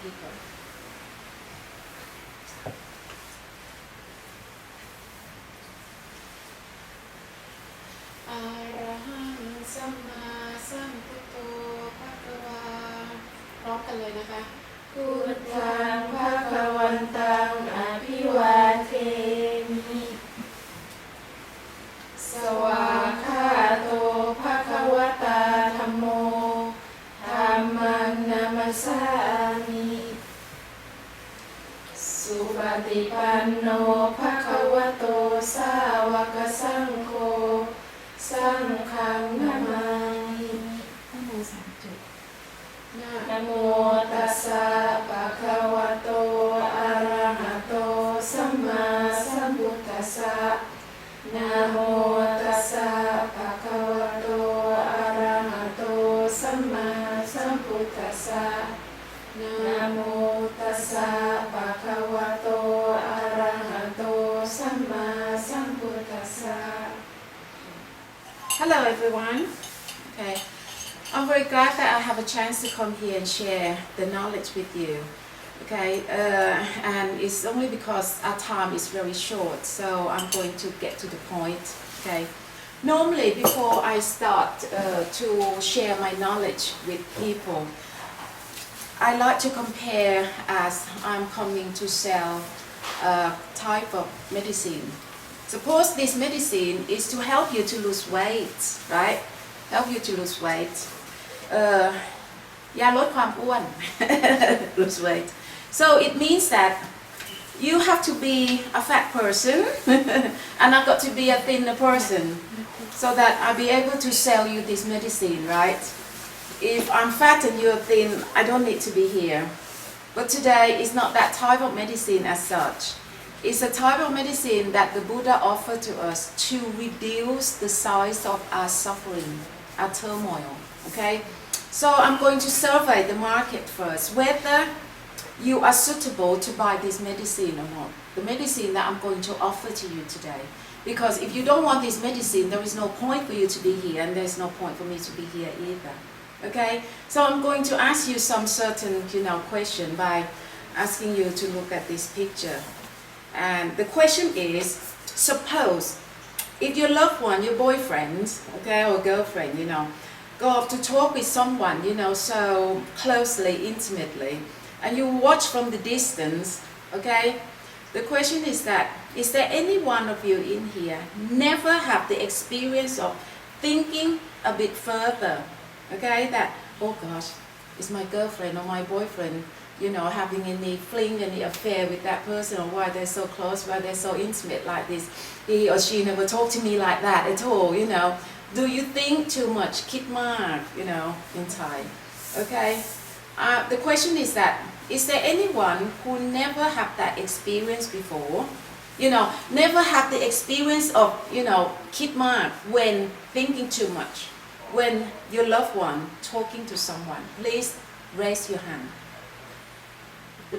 people. Arahang Samma Sambuddho Bhagava พร้อมกันเลยนะคะ พุทธังภคะวันตังอภิวาเทมิสวากขาโตภควตาธัมโมธัมมังนามัสสามิสุปฏิปันโนภควโตสาวกสังโฆสังฆังนามามินะโมตัสสะภะคะวะโตอะระหะโตสัมมาสัมพุทธัสสะนะโมตัสสะภะคะวะโตอะระหะโตสัมมาสัมพุทธัสสะนะโมตัสสะภะคะวะโตอะระหะโตสัมมาสัมพุทธัสสะ Hello everyone. Okay. I'm very glad that I have a chance to come here and share the knowledge with you. Okay, and it's only because our time is very short, so I'm going to get to the point. Okay, normally before I start to share my knowledge with people, I like to compare as I'm coming to sell a type of medicine. Suppose this medicine is to help you to lose weight, right? Help you to lose weight. ยาลดความอ้วน lose weight. So it means that you have to be a fat person and I've got to be a thinner person so that I'll be able to sell you this medicine, right? If I'm fat and you're thin, I don't need to be here. But today is not that type of medicine as such. It's a type of medicine that the Buddha offered to us to reduce the size of our suffering, our turmoil, okay? So I'm going to survey the market first, whether you are suitable to buy this medicine or not. The medicine that I'm going to offer to you today. Because if you don't want this medicine, there is no point for you to be here and there's no point for me to be here either. Okay? So I'm going to ask you some certain, question by asking you to look at this picture. And the question is, suppose if your loved one, your boyfriend, okay, or girlfriend, go off to talk with someone, so closely, intimately, and you watch from the distance, okay? The question is that, is there any one of you in here never have the experience of thinking a bit further, okay? That, oh gosh, is my girlfriend or my boyfriend, having any fling, any affair with that person, or why they're so close, why they're so intimate like this. He or she never talked to me like that at all, Do you think too much? คิดมาก in Thai. Okay? The question is that, is there anyone who never had that experience before? Never had the experience of, คิดมาก when thinking too much, when your loved one talking to someone. Please raise your hand.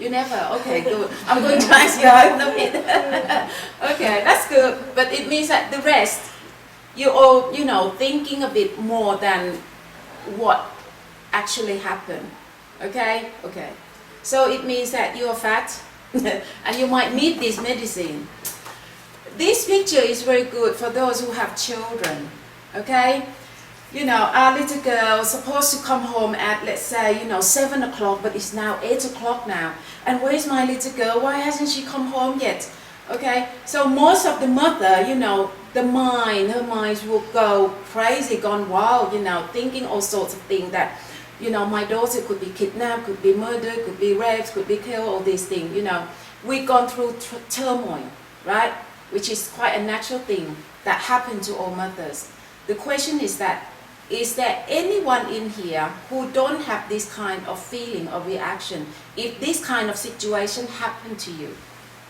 You never? Okay, good. I'm going to ask you out of it. Okay, that's good. But it means that the rest, you all, thinking a bit more than what actually happened. Okay? Okay. So it means that you are fat and you might need this medicine. This picture is very good for those who have children. Okay? Our little girl is supposed to come home at, let's say, 7 o'clock, but it's now 8 o'clock now. And where's my little girl? Why hasn't she come home yet? Okay? So most of the mother, her mind will go crazy, gone wild, thinking all sorts of things that, my daughter could be kidnapped, could be murdered, could be raped, could be killed, all these things, We've gone through turmoil, right? Which is quite a natural thing that happened to all mothers. The question is that, is there anyone in here who don't have this kind of feeling or reaction if this kind of situation happened to you?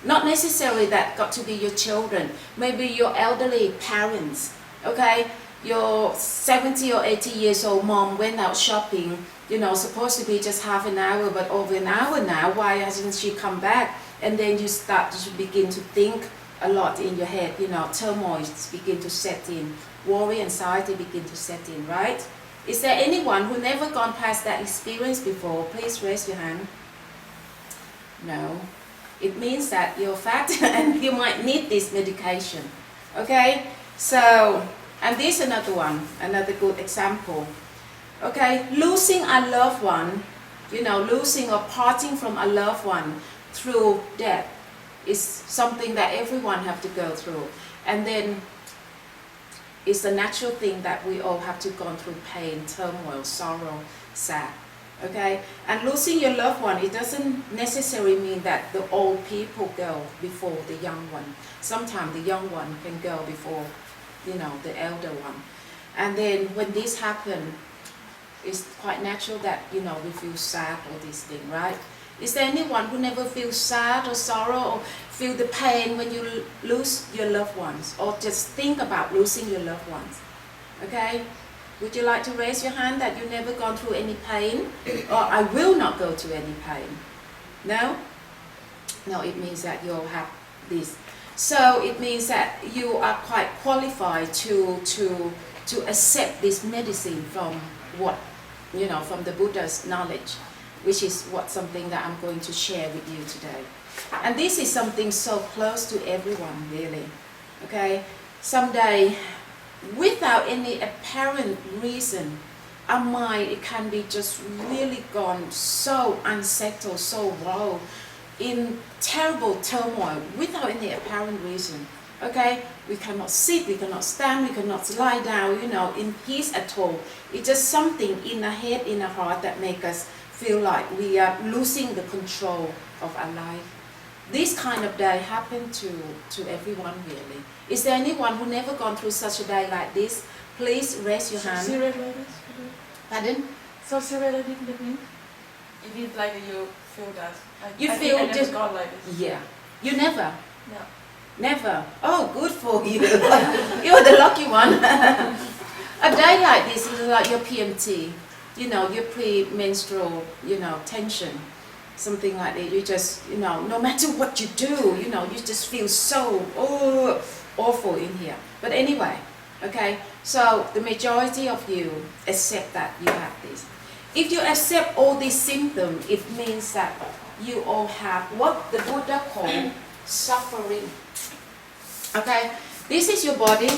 Not necessarily that got to be your children, maybe your elderly parents, okay? Your 70 or 80 years old mom went out shopping, supposed to be just half an hour, but over an hour now, why hasn't she come back? And then you start to begin to think a lot in your head, turmoil begin to set in, worry, anxiety begin to set in, right? Is there anyone who never gone past that experience before? Please raise your hand. No. It means that you're fat and you might need this medication. Okay? So, and this is another one, another good example. Okay? Losing a loved one, losing or parting from a loved one through death is something that everyone have to go through. And then it's a natural thing that we all have to go through pain, turmoil, sorrow, sad. Okay? And losing your loved one, it doesn't necessarily mean that the old people go before the young one. Sometimes the young one can go before, the elder one. And then when this happens, it's quite natural that, we feel sad or this thing, right? Is there anyone who never feels sad or sorrow or feel the pain when you lose your loved ones, or just think about losing your loved ones? Okay? Would you like to raise your hand that you've never gone through any pain? Or I will not go through any pain? No? No, it means that you'll have this. So it means that you are quite qualified to accept this medicine from from the Buddha's knowledge, which is something that I'm going to share with you today. And this is something so close to everyone, really. Okay? Someday, without any apparent reason, our mind, it can be just really gone so unsettled, so raw, in terrible turmoil, without any apparent reason. Okay? We cannot sit, we cannot stand, we cannot lie down, in peace at all. It's just something in the head, in the heart that makes us feel like we are losing the control of our life. This kind of day happened to everyone, really. Is there anyone who never gone through such a day like this? Please raise your hand. Serious like this? Pardon? So serious like this mean? It means like you feel that. You I feel think I just never got like this. Yeah. You never? No. Never? Oh, good for you. You're the lucky one. A day like this is like your PMT, your pre-menstrual, tension, something like that. You just, no matter what you do, you just feel so awful in here. But anyway, okay, so the majority of you accept that you have this. If you accept all these symptoms, it means that you all have what the Buddha called suffering. Okay, this is your body,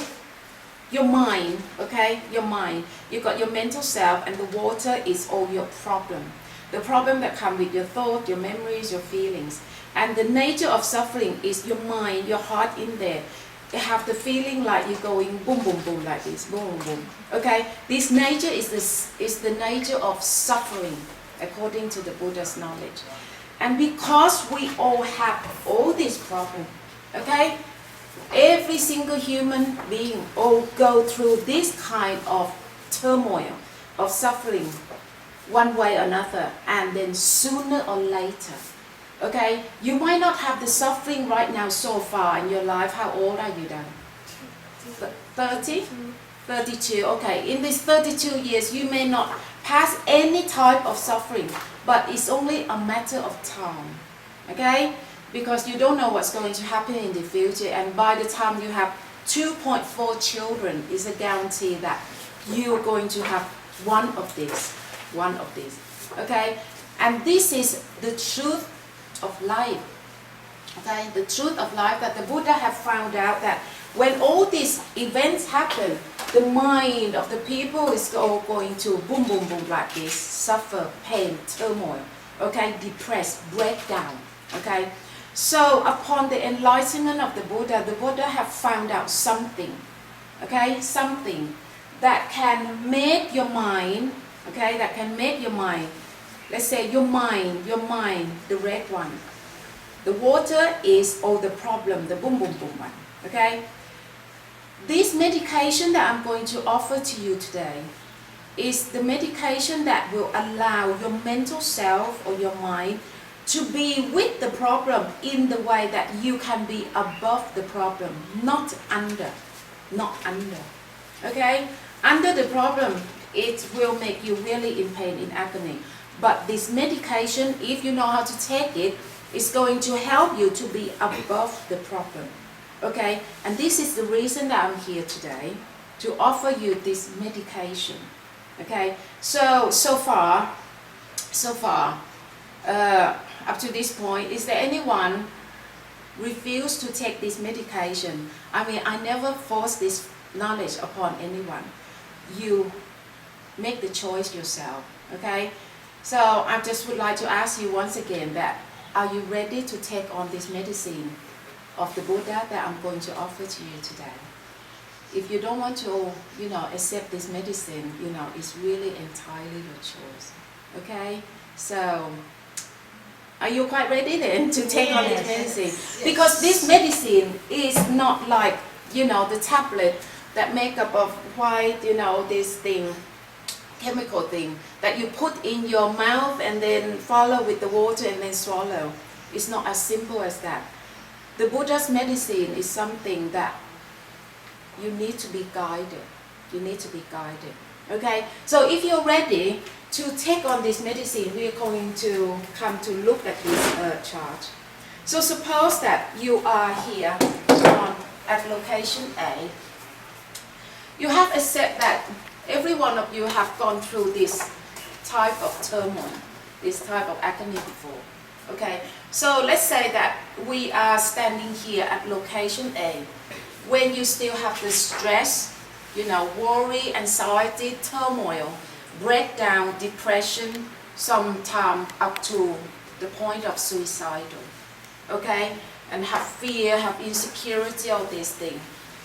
your mind, okay, your mind. You got your mental self, and the water is all your problem. The problem that comes with your thought, your memories, your feelings. And the nature of suffering is your mind, your heart in there. You have the feeling like you're going boom, boom, boom, like this, boom, boom, boom. Okay, this nature is the nature of suffering, according to the Buddha's knowledge. And because we all have all these problems, okay, every single human being all go through this kind of turmoil, of suffering, one way or another, and then sooner or later, okay, you might not have the suffering right now so far in your life. How old are you then? 30? 32, okay. In these 32 years, you may not pass any type of suffering, but it's only a matter of time, okay? Because you don't know what's going to happen in the future, and by the time you have 2.4 children, it's a guarantee that you're going to have one of these, okay? And this is the truth of life, okay? The truth of life that the Buddha have found out, that when all these events happen, the mind of the people is all going to boom, boom, boom like this, suffer, pain, turmoil, okay? Depressed, breakdown, okay? So upon the enlightenment of the Buddha have found out something, okay? Something that can make your mind, okay? That can make your mind, let's say your mind, the red one. The water is all the problem, the boom, boom, boom one, okay? This medication that I'm going to offer to you today is the medication that will allow your mental self or your mind to be with the problem in the way that you can be above the problem, not under, okay? Under the problem, it will make you really in pain, in agony. But this medication, if you know how to take it, is going to help you to be above the problem, okay? And this is the reason that I'm here today, to offer you this medication, okay? So far, up to this point, is there anyone refuse to take this medication? I mean, I never force this knowledge upon anyone. You make the choice yourself, okay? So I just would like to ask you once again that, are you ready to take on this medicine of the Buddha that I'm going to offer to you today? If you don't want to, accept this medicine, it's really entirely your choice, okay? So, are you quite ready then to take on this medicine? Yes. Because this medicine is not like, the tablet that make up of white, this thing, chemical thing that you put in your mouth and then follow with the water and then swallow. It's not as simple as that. The Buddha's medicine is something that you need to be guided. You need to be guided. Okay? So if you're ready to take on this medicine, we are going to come to look at this chart. So suppose that you are here at location A. You have accepted that every one of you have gone through this type of turmoil, this type of agony before. Okay, so let's say that we are standing here at location A, when you still have the stress, worry, anxiety, turmoil, breakdown, depression, sometimes up to the point of suicidal. Okay, and have fear, have insecurity, all these things.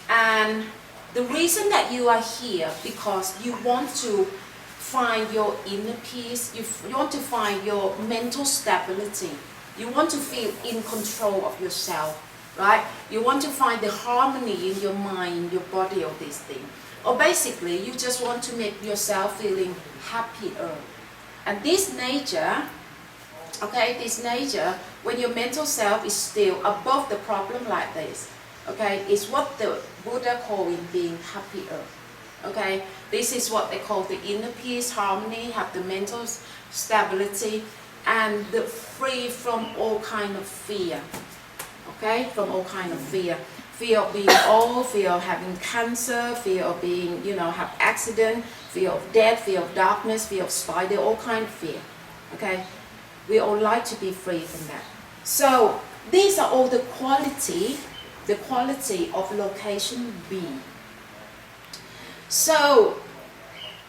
And the reason that you are here, because you want to find your inner peace, you want to find your mental stability, you want to feel in control of yourself, right? You want to find the harmony in your mind, your body, all these things. Or basically, you just want to make yourself feeling happier. And this nature, when your mental self is still above the problem like this, okay, is what the Buddha calling being happier. Okay, this is what they call the inner peace, harmony, have the mental stability, and the free from all kind of fear. Okay, from all kind of fear. Fear of being old, fear of having cancer, fear of being, have accident, fear of death, fear of darkness, fear of spider, all kind of fear. Okay, we all like to be free from that. So these are all the quality of location B. So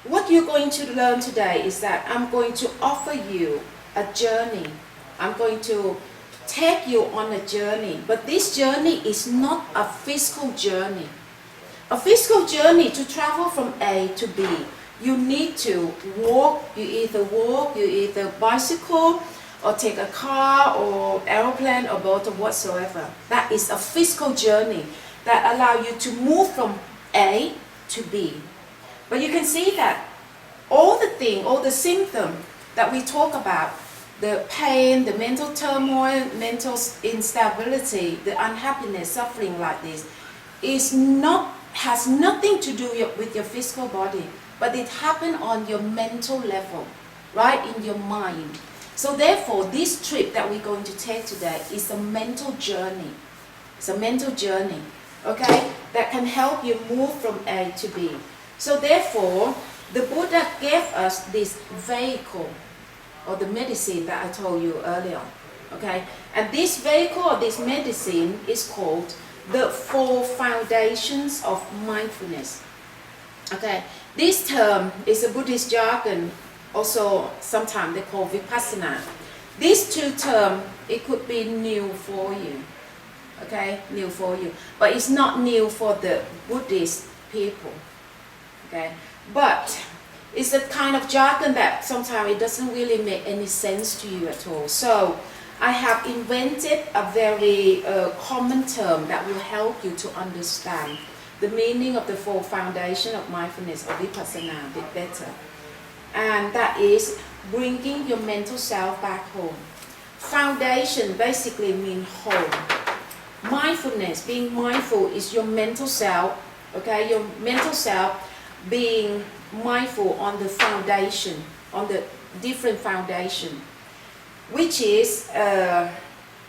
what you're going to learn today is that I'm going to offer you a journey. I'm going to take you on a journey, but this journey is not a physical journey. A physical journey, to travel from A to B, you need to walk. You either bicycle, or take a car, or aeroplane, or boat, or whatsoever. That is a physical journey that allows you to move from A to B. But you can see that all the symptoms that we talk about, the pain, the mental turmoil, mental instability, the unhappiness, suffering like this, has nothing to do with your physical body, but it happens on your mental level, right, in your mind. So therefore, this trip that we're going to take today is a mental journey. It's a mental journey, okay, that can help you move from A to B. So therefore, the Buddha gave us this vehicle, or the medicine that I told you earlier, okay? And this vehicle, or this medicine, is called the 4 foundations of mindfulness, okay? This term is a Buddhist jargon. Also, sometimes they call vipassana. These 2 terms, it could be new for you, okay, new for you. But it's not new for the Buddhist people, okay. But it's a kind of jargon that sometimes it doesn't really make any sense to you at all. So I have invented a very common term that will help you to understand the meaning of the 4 foundations of mindfulness, or vipassana, a bit better. And that is bringing your mental self back home. Foundation basically means home. Mindfulness, being mindful, is your mental self, okay? Your mental self being mindful on the foundation, on the different foundation, which is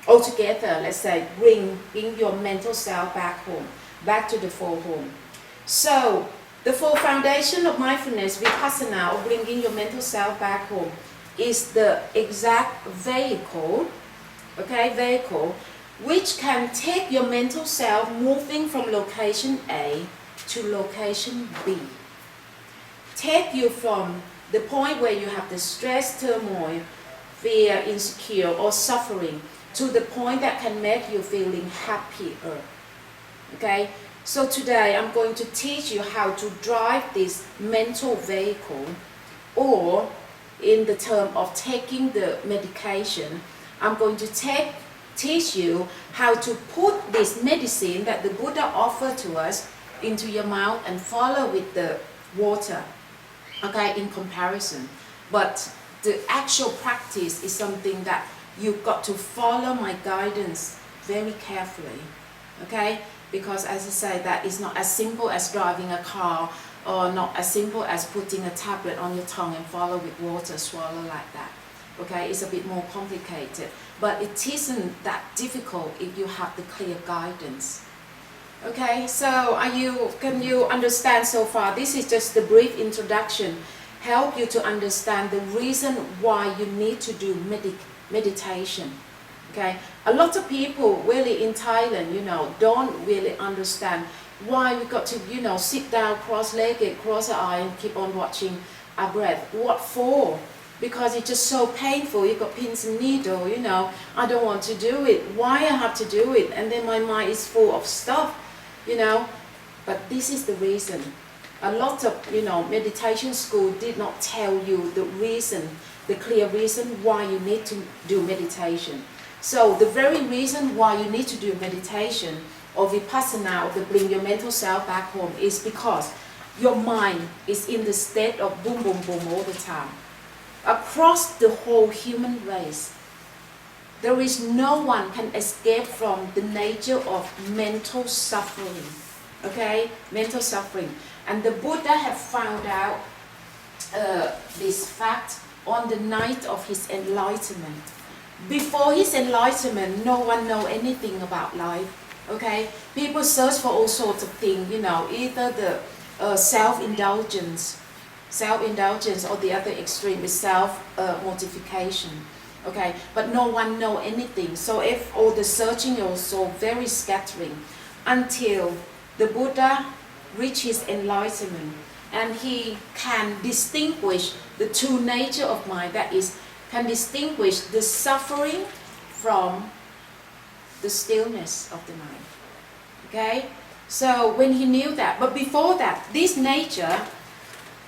altogether, let's say, bring your mental self back home, back to the 4 home. So the 4 foundation of mindfulness, vipassana, or bringing your mental self back home, is the exact vehicle, okay, vehicle, which can take your mental self moving from location A to location B. Take you from the point where you have the stress, turmoil, fear, insecure, or suffering to the point that can make you feeling happier. Okay? So today I'm going to teach you how to drive this mental vehicle, or in the term of taking the medication, I'm going to teach you how to put this medicine that the Buddha offered to us into your mouth and follow with the water, okay, in comparison. But the actual practice is something that you've got to follow my guidance very carefully, okay? Because as I say, that is not as simple as driving a car, or not as simple as putting a tablet on your tongue and follow with water, swallow like that. Okay, it's a bit more complicated, but it isn't that difficult if you have the clear guidance. Okay, so can you understand so far? This is just the brief introduction, help you to understand the reason why you need to do meditation. Okay, a lot of people really in Thailand, don't really understand why we got to, sit down cross-legged, cross our eye and keep on watching our breath. What for? Because it's just so painful. You got pins and needle, I don't want to do it. Why I have to do it? And then my mind is full of stuff, But this is the reason. A lot of, meditation school did not tell you the reason, the clear reason why you need to do meditation. So the very reason why you need to do meditation or vipassana, or to bring your mental self back home, is because your mind is in the state of boom, boom, boom all the time. Across the whole human race, there is no one can escape from the nature of mental suffering, okay? Mental suffering. And the Buddha have found out this fact on the night of his enlightenment. Before his enlightenment, no one know anything about life, okay? People search for all sorts of things, either the self-indulgence, or the other extreme is self-mortification, okay? But no one know anything. So if all the searching is also very scattering, until the Buddha reached his enlightenment, and he can distinguish the true nature of mind, that is, can distinguish the suffering from the stillness of the mind. Okay? So when he knew that, but before that, this nature,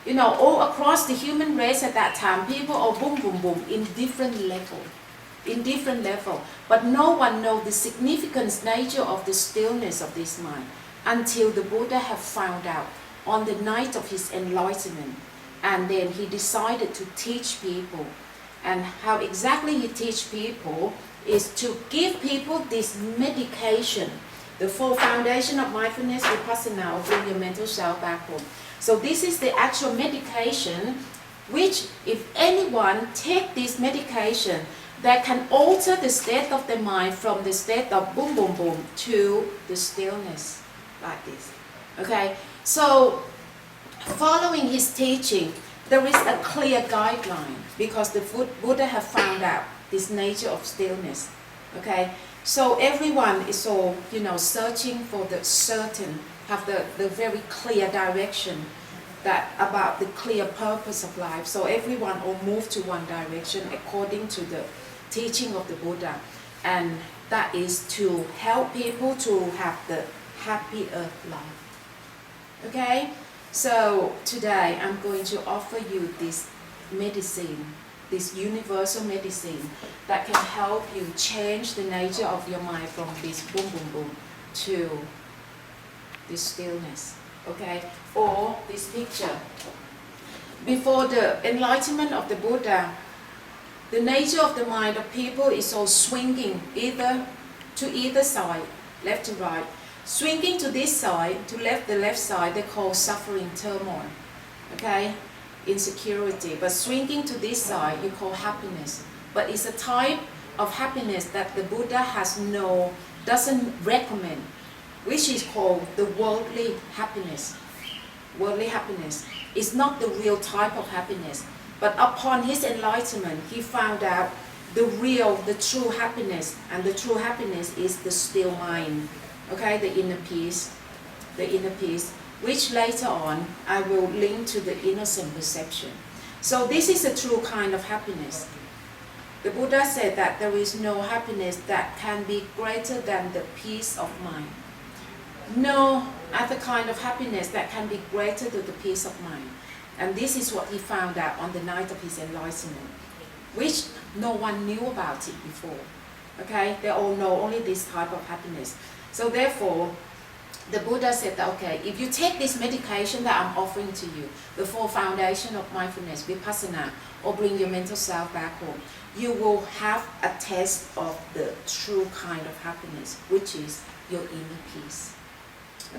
all across the human race at that time, people are boom, boom, boom, in different level. But no one knows the significance, nature of the stillness of this mind, until the Buddha have found out on the night of his enlightenment. And then he decided to teach people. And how exactly he teach people is to give people this medication, the full foundation of mindfulness, vipassana, or bring your mental self back home. So this is the actual medication, which if anyone take this medication, that can alter the state of the mind from the state of boom, boom, boom to the stillness, like this. Okay, so following his teaching, there is a clear guideline, because the Buddha have found out this nature of stillness. Okay, so everyone is all, searching for the certain, have the very clear direction that about the clear purpose of life. So everyone all move to one direction according to the teaching of the Buddha, and that is to help people to have the happier life. Okay, so today I'm going to offer you this medicine, this universal medicine that can help you change the nature of your mind from this boom, boom, boom to this stillness, okay? Or this picture. Before the enlightenment of the Buddha, the nature of the mind of people is all swinging to either side, left to right. Swinging to this side, to the left side, they call suffering, turmoil, okay? Insecurity. But swinging to this side, you call happiness. But it's a type of happiness that the Buddha doesn't recommend, which is called the worldly happiness. Worldly happiness is not the real type of happiness, But upon his enlightenment, he found out the true happiness, and the true happiness is the still mind, okay, the inner peace, which later on I will link to the innocent perception. So this is a true kind of happiness. The Buddha said that there is no happiness that can be greater than the peace of mind. No other kind of happiness that can be greater than the peace of mind. And this is what he found out on the night of his enlightenment, which no one knew about it before. Okay, they all know only this type of happiness. So therefore, the Buddha said that, okay, if you take this medication that I'm offering to you, the four foundation of mindfulness, vipassana, or bring your mental self back home, you will have a taste of the true kind of happiness, which is your inner peace.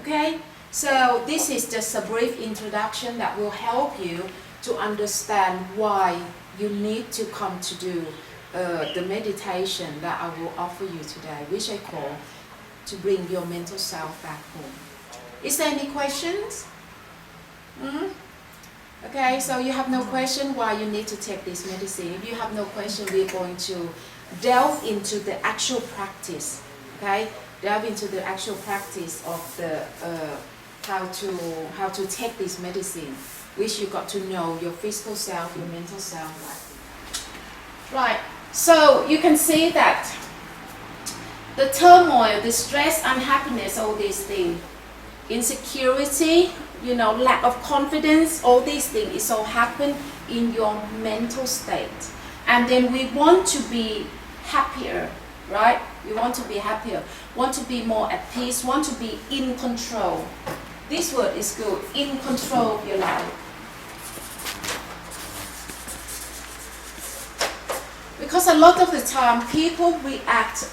Okay, so this is just a brief introduction that will help you to understand why you need to come to do the meditation that I will offer you today, which I call to bring your mental self back home. Is there any questions? Okay, so you have no question why you need to take this medicine. If you have no question, we're going to delve into the actual practice. Okay, delve into the actual practice of the how to take this medicine, which you got to know your physical self, your mental self. Right. So you can see that the turmoil, the stress, unhappiness, all these things, insecurity, lack of confidence, all these things, it all happen in your mental state. And then we want to be happier, right? We want to be happier, want to be more at peace, want to be in control. This word is good, in control of your life. Because a lot of the time, people react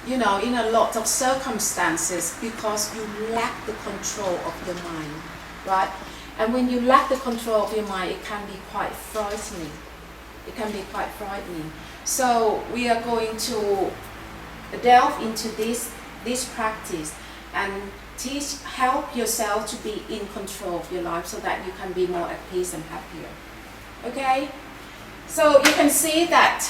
in a lot of circumstances because you lack the control of your mind, right? And when you lack the control of your mind, it can be quite frightening. So we are going to delve into this practice and help yourself to be in control of your life so that you can be more at peace and happier. Okay? So you can see that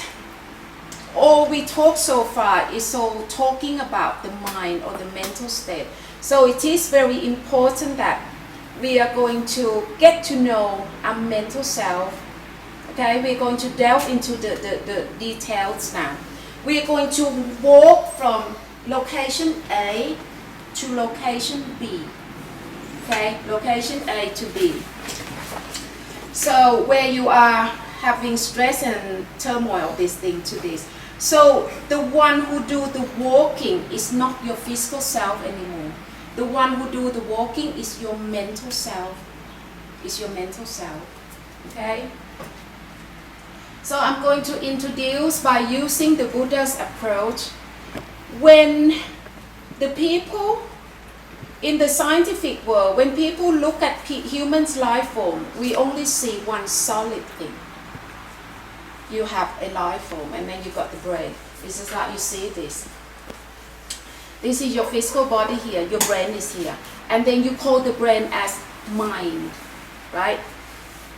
all we talk so far is all talking about the mind or the mental state. So it is very important that we are going to get to know our mental self. Okay, we're going to delve into the details now. We are going to walk from location A to location B. Okay, location A to B. So where you are having stress and turmoil, this thing to this. So the one who do the walking is not your physical self anymore. The one who do the walking is your mental self. Okay? So I'm going to introduce by using the Buddha's approach. When the people in the scientific world, when people look at humans' life form, we only see one solid thing. You have a life form, and then you got the brain. It's just like you see this. This is your physical body here, your brain is here. And then you call the brain as mind, right?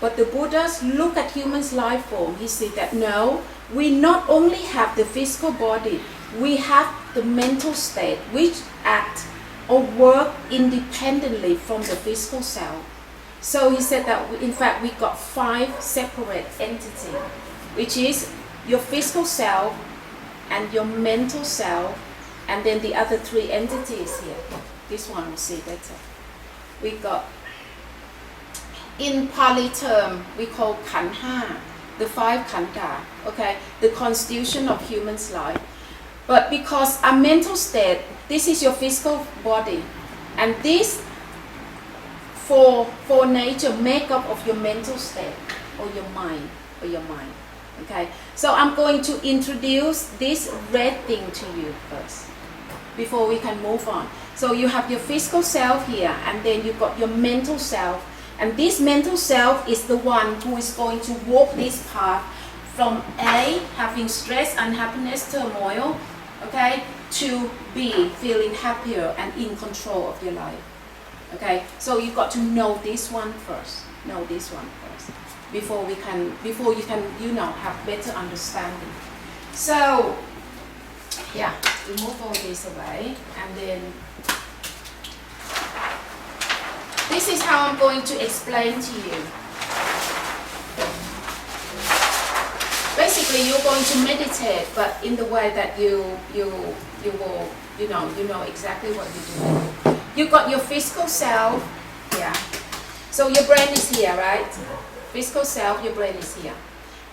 But the Buddhas look at humans' life form. He said that no, we not only have the physical body, we have the mental state which act or work independently from the physical self. So he said that in fact we got 5 separate entities, which is your physical self and your mental self, and then the other 3 entities here. This one will see better. We got, in Pali term, we call khandha, the 5 khandha, okay, the constitution of human's life. But because our mental state, this is your physical body, and this for nature makeup of your mental state or your mind. Okay, so I'm going to introduce this red thing to you first before we can move on. So you have your physical self here, and then you've got your mental self, and this mental self is the one who is going to walk this path from A, having stress, unhappiness, turmoil, okay, to B, feeling happier and in control of your life. Okay, so you've got to know this one first. before you can have better understanding. So yeah, we move all this away, and then this is how I'm going to explain to you. Basically, you're going to meditate, but in the way that you will, you know exactly what you're doing. You've got your physical self here. So your brain is here, right? Physical self, your brain is here.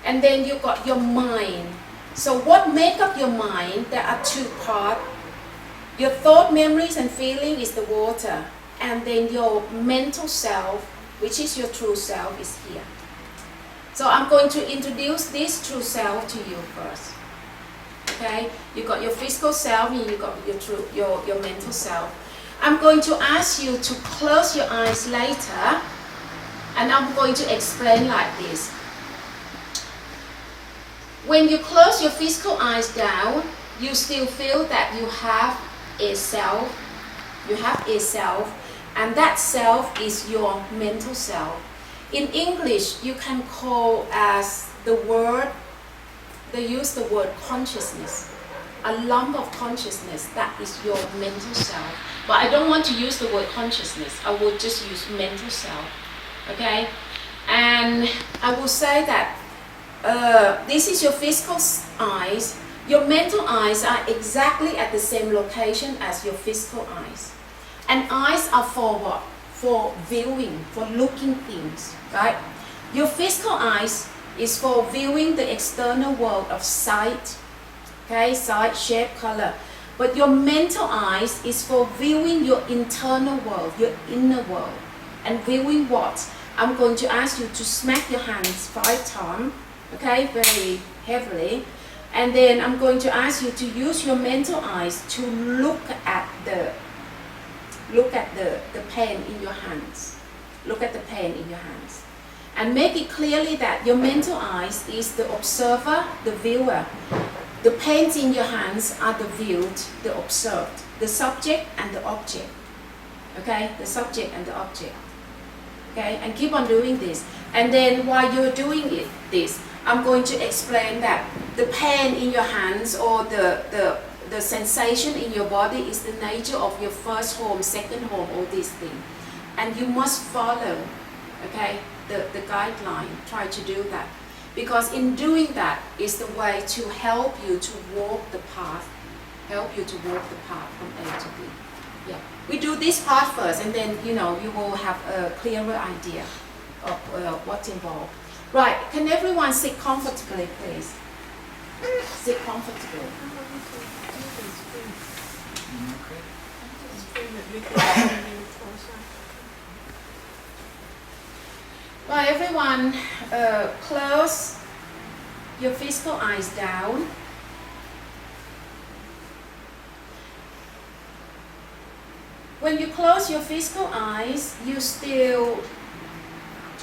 And then you've got your mind. So what make up your mind? There are two parts. Your thought, memories, and feeling is the water. And then your mental self, which is your true self, is here. So I'm going to introduce this true self to you first. Okay? You got your physical self and you got your mental self. I'm going to ask you to close your eyes later, and I'm going to explain like this. When you close your physical eyes down, you still feel that you have a self. You have a self, and that self is your mental self. In English, you can call as the word, they use the word consciousness. A lump of consciousness, that is your mental self. But I don't want to use the word consciousness. I will just use mental self. Okay? And I will say that this is your physical eyes. Your mental eyes are exactly at the same location as your physical eyes. And eyes are for what? For viewing, for looking things, right? Your physical eyes is for viewing the external world of sight, okay, sight, shape, color. But your mental eyes is for viewing your internal world, your inner world. And viewing what? I'm going to ask you to smack your hands 5 times, okay, very heavily. And then I'm going to ask you to use your mental eyes to look at the pain in your hands. Look at the pain in your hands. And make it clearly that your mental eyes is the observer, the viewer. The pains in your hands are the viewed, the observed, the subject and the object. Okay, the subject and the object. Okay, and keep on doing this. And then while you're doing this, I'm going to explain that the pain in your hands or the sensation in your body is the nature of your first home, second home, all these things. And you must follow, okay, the guideline. Try to do that. Because in doing that is the way to help you to walk the path. Help you to walk the path from A to B. Yeah. We do this part first, and then, you will have a clearer idea of what's involved. Right, can everyone sit comfortably, please? Sit comfortably. Right, everyone, close your physical eyes down. When you close your physical eyes, you still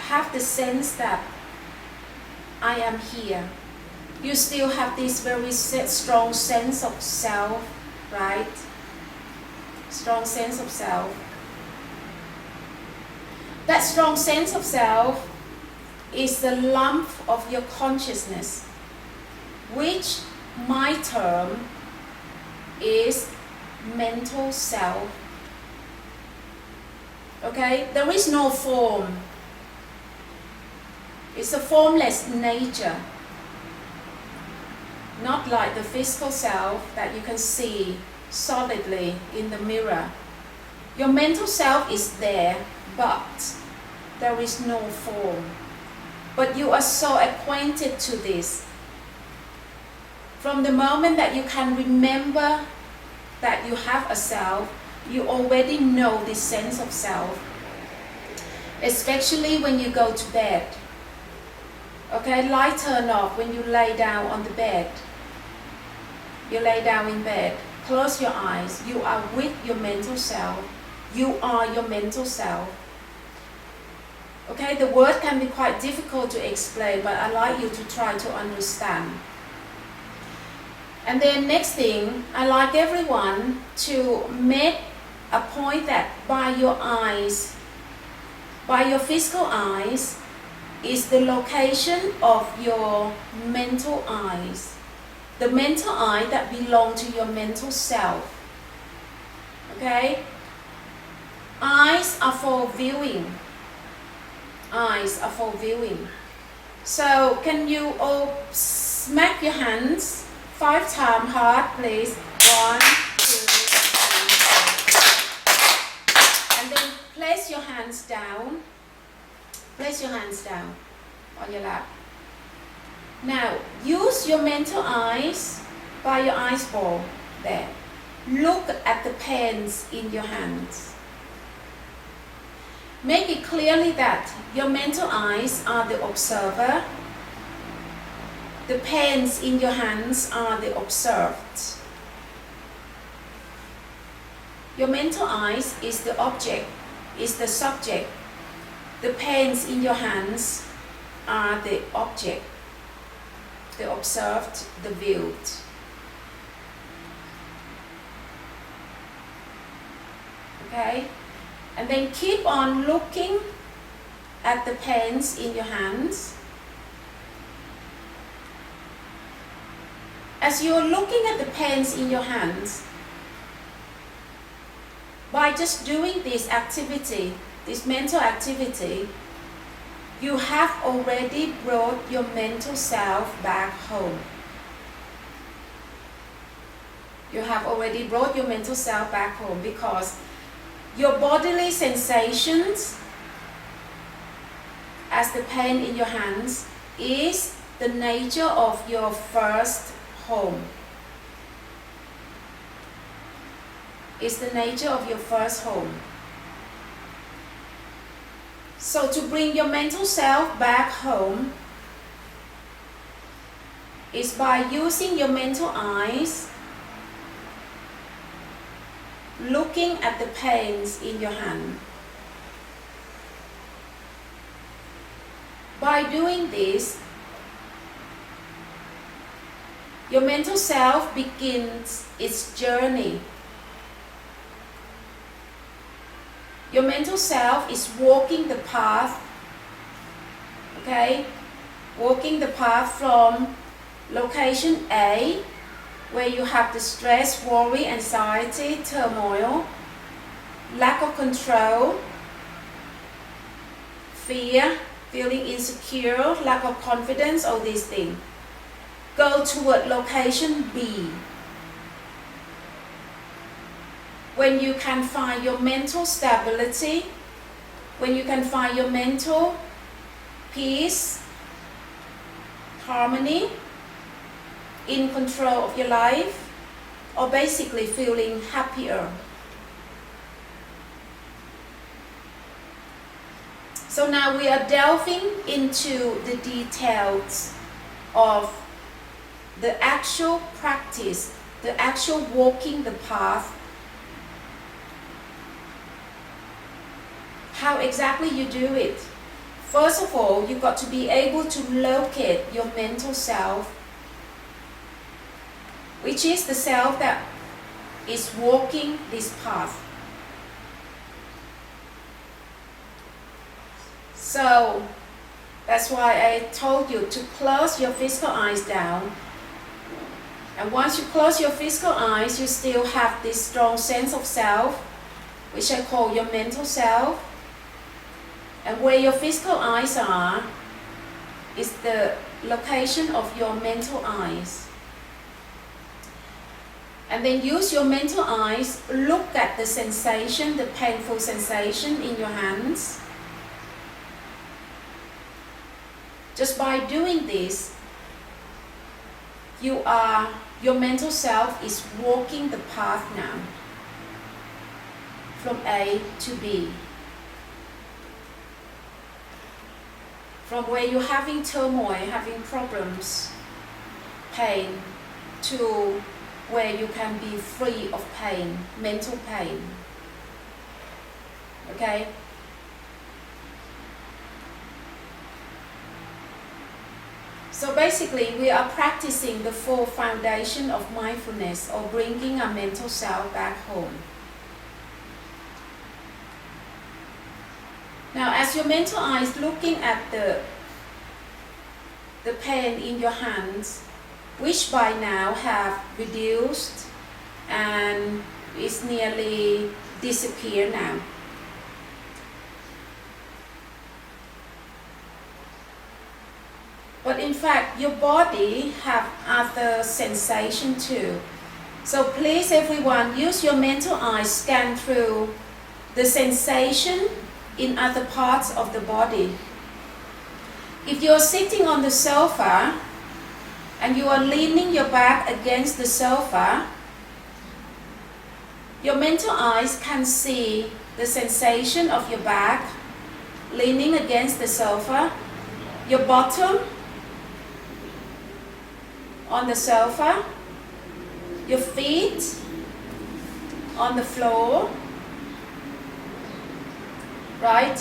have the sense that I am here. You still have this very strong sense of self, right? Strong sense of self. That strong sense of self is the lump of your consciousness, which my term is mental self. Okay, there is no form. It's a formless nature. Not like the physical self that you can see solidly in the mirror. Your mental self is there, but there is no form. But you are so acquainted to this. From the moment that you can remember that you have a self, you already know this sense of self. Especially when you go to bed. Okay, light turn off when you lay down on the bed. You lay down in bed. Close your eyes. You are with your mental self. You are your mental self. Okay, the word can be quite difficult to explain, but I'd like you to try to understand. And then next thing, I'd like everyone to make a point that by your eyes, by your physical eyes, is the location of your mental eyes. The mental eye that belong to your mental self. Okay? Eyes are for viewing. Eyes are for viewing. So can you all smack your hands 5 times hard, please? 1, 2, 3, 4. And then place your hands down. Place your hands down on your lap. Now, use your mental eyes by your eyes ball there. Look at the pens in your hands. Make it clearly that your mental eyes are the observer. The pens in your hands are the observed. Your mental eyes is the object, is the subject. The pens in your hands are the object, the observed, the viewed. Okay? And then keep on looking at the pens in your hands. As you're looking at the pens in your hands, by just doing this activity, this mental activity, you have already brought your mental self back home. You have already brought your mental self back home because your bodily sensations as the pen in your hands is the nature of your first home. Is the nature of your first home. So to bring your mental self back home is by using your mental eyes, looking at the pens in your hand. By doing this, your mental self begins its journey. Your mental self is walking the path, okay? Walking the path from location A, where you have the stress, worry, anxiety, turmoil, lack of control, fear, feeling insecure, lack of confidence, all these things. Go toward location B. When you can find your mental stability, when you can find your mental peace, harmony, in control of your life, or basically feeling happier. So now we are delving into the details of the actual practice, the actual walking the path. How exactly you do it. First of all, you've got to be able to locate your mental self, which is the self that is walking this path. So that's why I told you to close your physical eyes down. And once you close your physical eyes, you still have this strong sense of self, which I call your mental self. And where your physical eyes are is the location of your mental eyes. And then use your mental eyes, look at the sensation, the painful sensation in your hands. Just by doing this, your mental self is walking the path now from A to B. From where you're having turmoil, having problems, pain, to where you can be free of pain, mental pain. Okay? So basically, we are practicing the 4 foundation of mindfulness, or bringing our mental self back home. Now, as your mental eye is looking at the the pain in your hands, which by now have reduced and is nearly disappear now. But in fact, your body have other sensation too. So please everyone, use your mental eyes, scan through the sensation in other parts of the body. If you're sitting on the sofa and you are leaning your back against the sofa, your mental eyes can see the sensation of your back leaning against the sofa, your bottom on the sofa, your feet on the floor, right?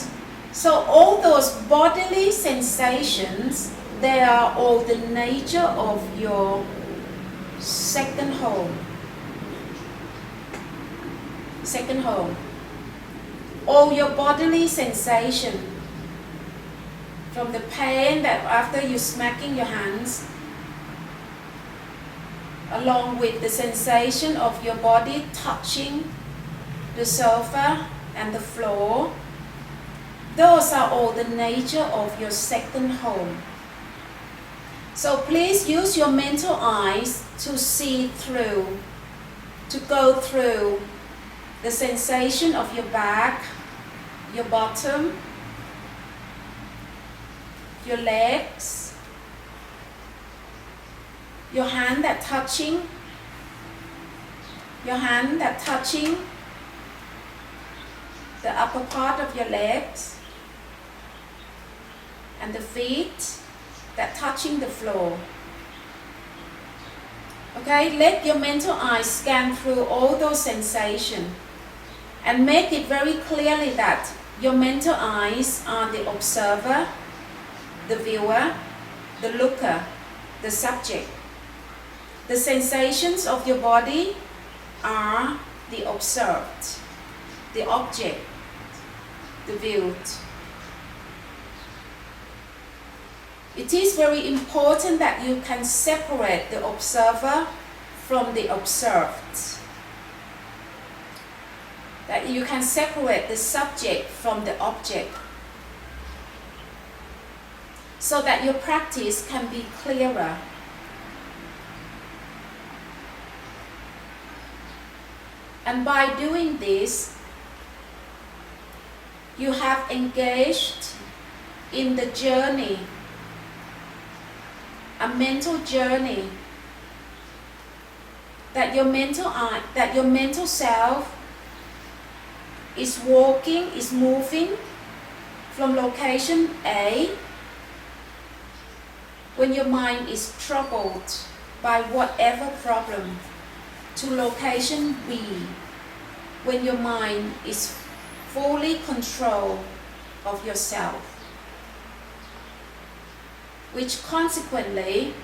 So all those bodily sensations, they are all the nature of your second home. Second home. All your bodily sensation, from the pain that after you smacking your hands, along with the sensation of your body touching the sofa and the floor, those are all the nature of your second home. So please use your mental eyes to see through, to go through the sensation of your back, your bottom, your legs, your hand that touching the upper part of your legs, and the feet that touching the floor. Okay, let your mental eyes scan through all those sensations and make it very clearly that your mental eyes are the observer, the viewer, the looker, the subject. The sensations of your body are the observed, the object, the viewed. It is very important that you can separate the observer from the observed. That you can separate the subject from the object, so that your practice can be clearer. And by doing this, you have engaged in the journey, a mental journey, that your mental self is walking, is moving from location A, when your mind is troubled by whatever problem, to location B, when your mind is fully control of yourself, which consequently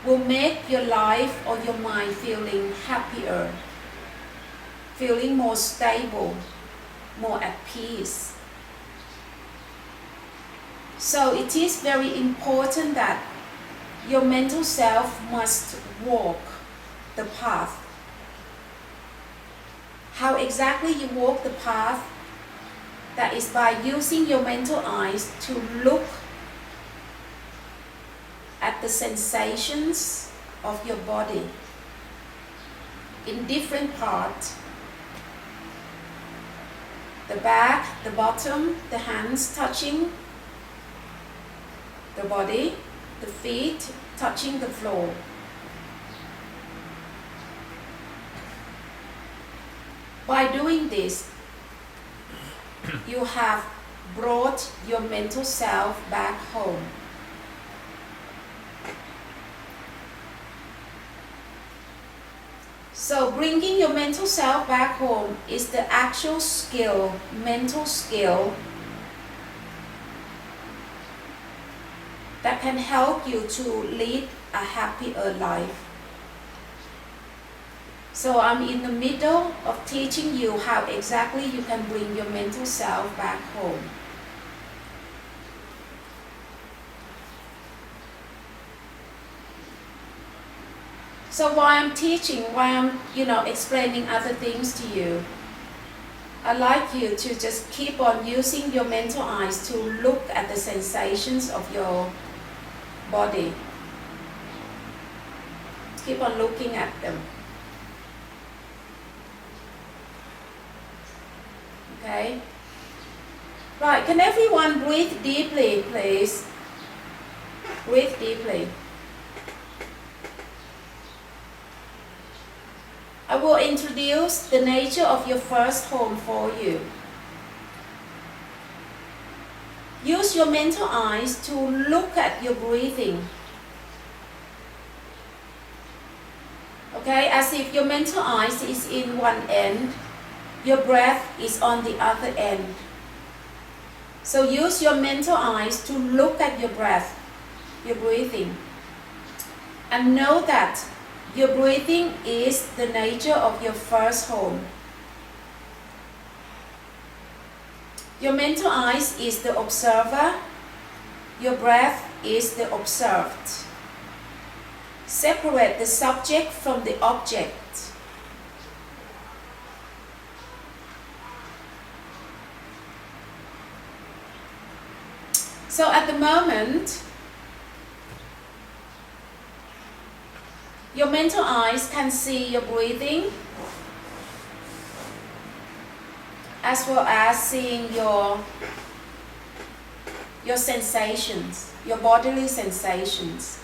will make your life or your mind feeling happier, feeling more stable, more at peace. So it is very important that your mental self must walk the path. How exactly you walk the path? That is by using your mental eyes to look at the sensations of your body in different parts. The back, the bottom, the hands touching the body, the feet touching the floor. By doing this, you have brought your mental self back home. So bringing your mental self back home is the actual skill, mental skill, that can help you to lead a happier life. So I'm in the middle of teaching you how exactly you can bring your mental self back home. So while I'm teaching, while I'm, explaining other things to you, I'd like you to just keep on using your mental eyes to look at the sensations of your body. Keep on looking at them. Okay? Right, can everyone breathe deeply, please? Breathe deeply. I will introduce the nature of your first home for you. Use your mental eyes to look at your breathing. Okay, as if your mental eyes is in one end, your breath is on the other end. So use your mental eyes to look at your breath, your breathing. And know that your breathing is the nature of your first home. Your mental eyes is the observer. Your breath is the observed. Separate the subject from the object. So at the moment, your mental eyes can see your breathing as well as seeing your sensations, your bodily sensations.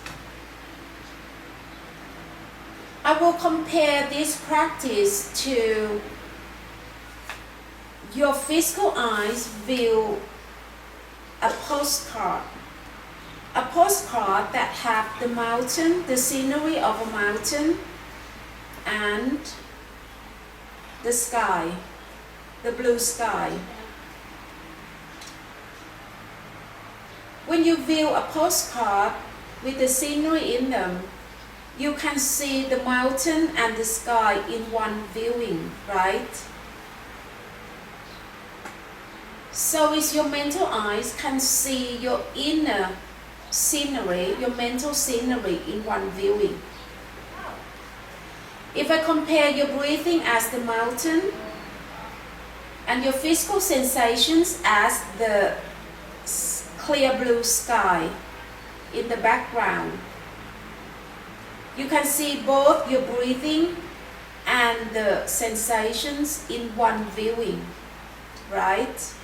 I will compare this practice to your physical eyes view a postcard. A postcard that have the mountain, the scenery of a mountain, and the sky, the blue sky. When you view a postcard with the scenery in them, you can see the mountain and the sky in one viewing, right? So is your mental eyes can see your inner scenery, your mental scenery in one viewing. If I compare your breathing as the mountain and your physical sensations as the clear blue sky in the background, you can see both your breathing and the sensations in one viewing, right?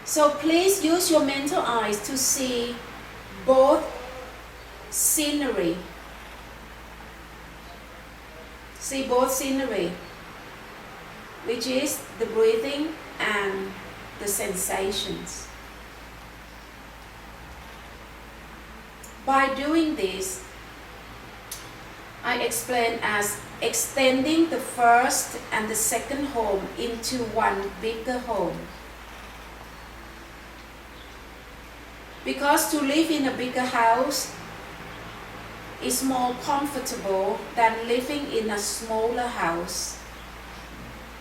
So please use your mental eyes to see both scenery. See both scenery, which is the breathing and the sensations. By doing this, I explain as extending the first and the second home into one bigger home. Because to live in a bigger house is more comfortable than living in a smaller house.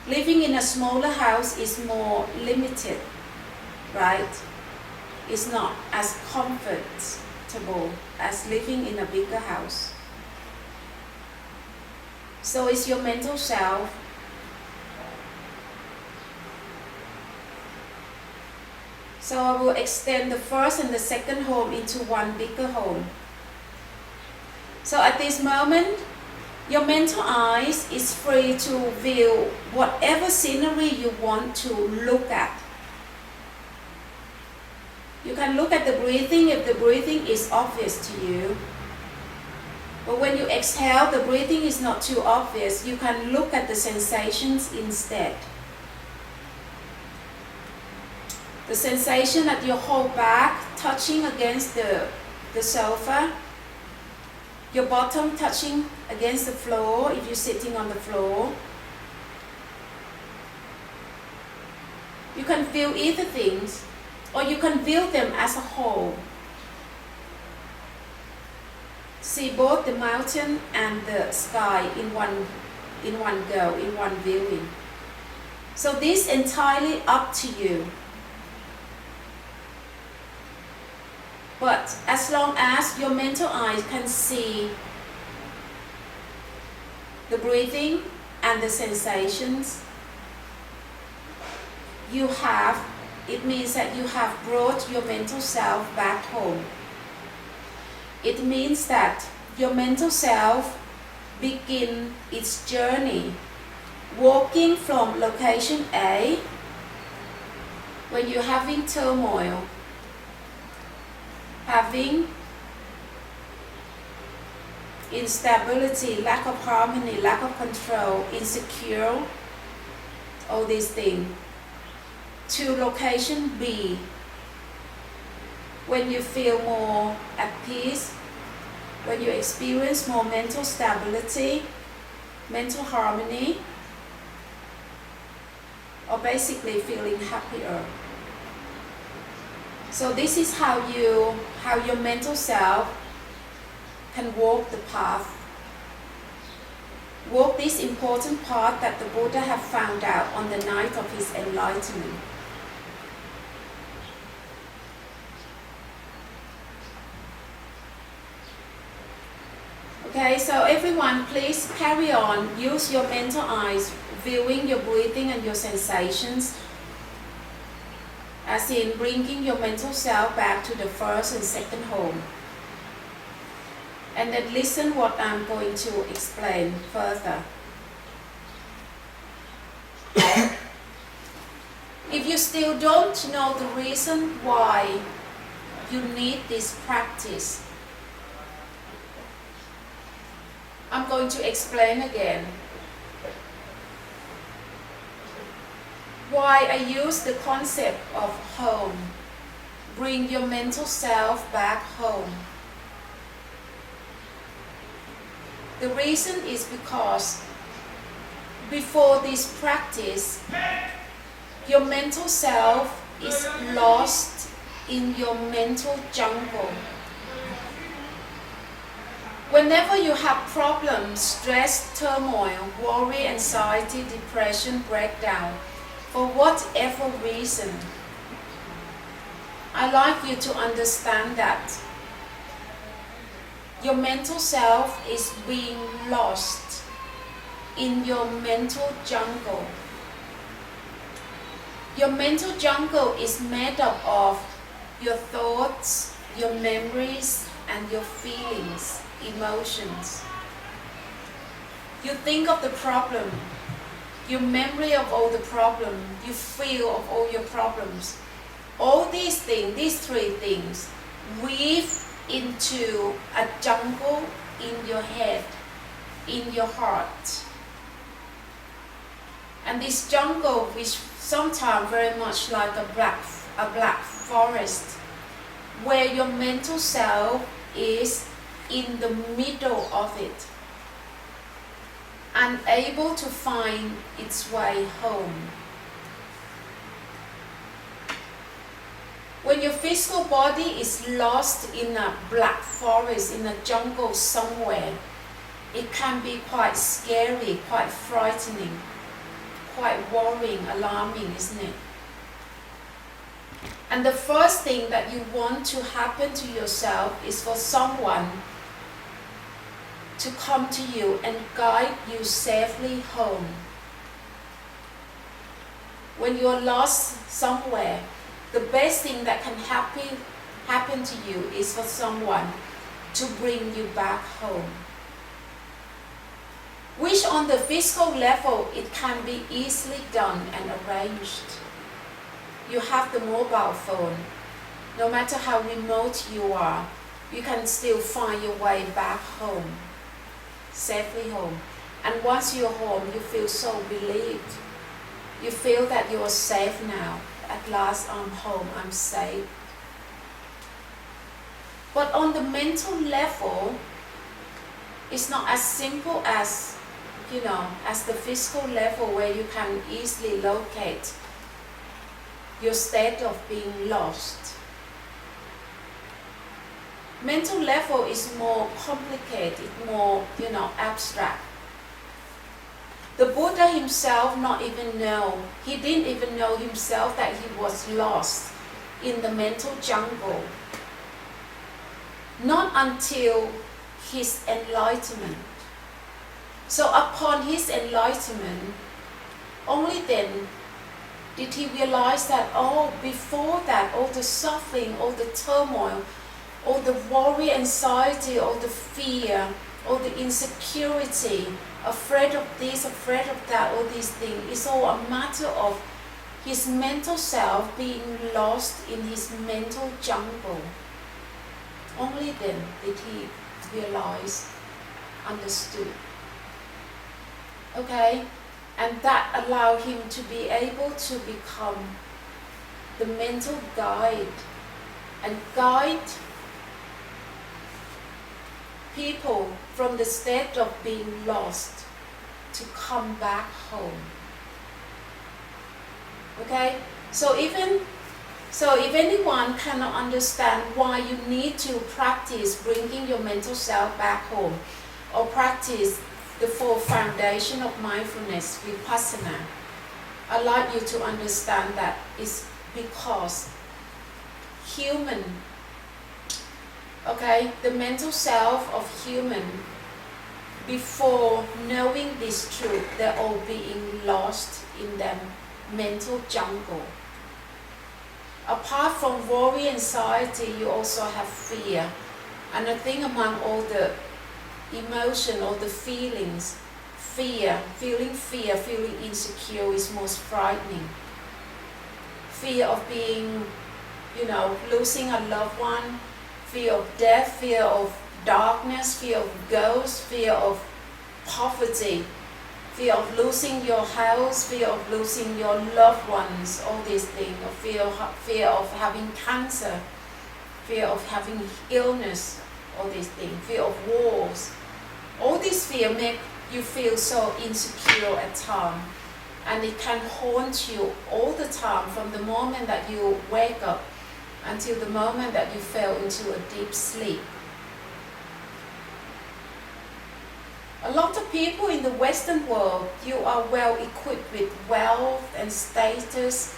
Living in a smaller house is more limited, right? It's not as comfortable as living in a bigger house. So is your mental self. So I will extend the first and the second home into one bigger home. So at this moment, your mental eyes is free to view whatever scenery you want to look at. You can look at the breathing if the breathing is obvious to you. But when you exhale, the breathing is not too obvious. You can look at the sensations instead. The sensation at your whole back touching against the sofa, your bottom touching against the floor if you're sitting on the floor. You can feel either things, or you can view them as a whole. See both the mountain and the sky in one go, in one viewing. So this entirely up to you. But as long as your mental eye can see the breathing and the sensations, it means that you have brought your mental self back home. It means that your mental self begin its journey walking from location A when you're having turmoil, having instability, lack of harmony, lack of control, insecure, all these things, to location B when you feel more at peace, when you experience more mental stability, mental harmony, or basically feeling happier. So this is how your mental self can walk the path, walk this important path that the Buddha have found out on the night of his enlightenment. Okay, so everyone please carry on, use your mental eyes, viewing your breathing and your sensations, as in bringing your mental self back to the first and second home. And then listen what I'm going to explain further. If you still don't know the reason why you need this practice, I'm going to explain again. Why I use the concept of home. Bring your mental self back home. The reason is because before this practice, your mental self is lost in your mental jungle. Whenever you have problems, stress, turmoil, worry, anxiety, depression, breakdown, for whatever reason, I'd like you to understand that your mental self is being lost in your mental jungle. Your mental jungle is made up of your thoughts, your memories, and your feelings, emotions. You think of the problem, your memory of all the problem, you feel of all your problems. All these things, these three things, weave into a jungle in your head, in your heart. And this jungle, which sometimes very much like a black forest, where your mental self is in the middle of it, unable to find its way home. When your physical body is lost in a black forest, in a jungle somewhere, it can be quite scary, quite frightening, quite worrying, alarming, isn't it? And the first thing that you want to happen to yourself is for someone to come to you and guide you safely home. When you're lost somewhere, the best thing that can happen to you is for someone to bring you back home. Which on the physical level, it can be easily done and arranged. You have the mobile phone. No matter how remote you are, you can still find your way back home, safely home. And once you're home, you feel so relieved. You feel that you are safe now. At last I'm home, I'm safe. But on the mental level, it's not as simple as, as the physical level where you can easily locate your state of being lost. Mental level is more complicated, more, abstract. The Buddha himself he didn't even know himself that he was lost in the mental jungle. not until his enlightenment. So upon his enlightenment, only then did he realize that, oh, before that, all the suffering, all the turmoil, all the worry, anxiety, all the fear, all the insecurity, afraid of this, afraid of that, all these things, is all a matter of his mental self being lost in his mental jungle. Only then did he realize, understood. Okay? And that allowed him to be able to become the mental guide and guide people from the state of being lost to come back home. Okay? So if anyone cannot understand why you need to practice bringing your mental self back home, or practice the full foundation of mindfulness, vipassana, I'd like you to understand that it's because human, okay, the mental self of human, before knowing this truth, they're all being lost in their mental jungle. Apart from worry, anxiety, you also have fear. And I think among all the emotion or the feelings, feeling insecure is most frightening. Fear of being, losing a loved one, fear of death, fear of darkness, fear of ghosts, fear of poverty, fear of losing your house, fear of losing your loved ones, all these things, or fear of having cancer, fear of having illness, all these things, fear of wars. All these fear make you feel so insecure at times, and it can haunt you all the time from the moment that you wake up until the moment that you fell into a deep sleep. A lot of people in the Western world, you are well equipped with wealth and status,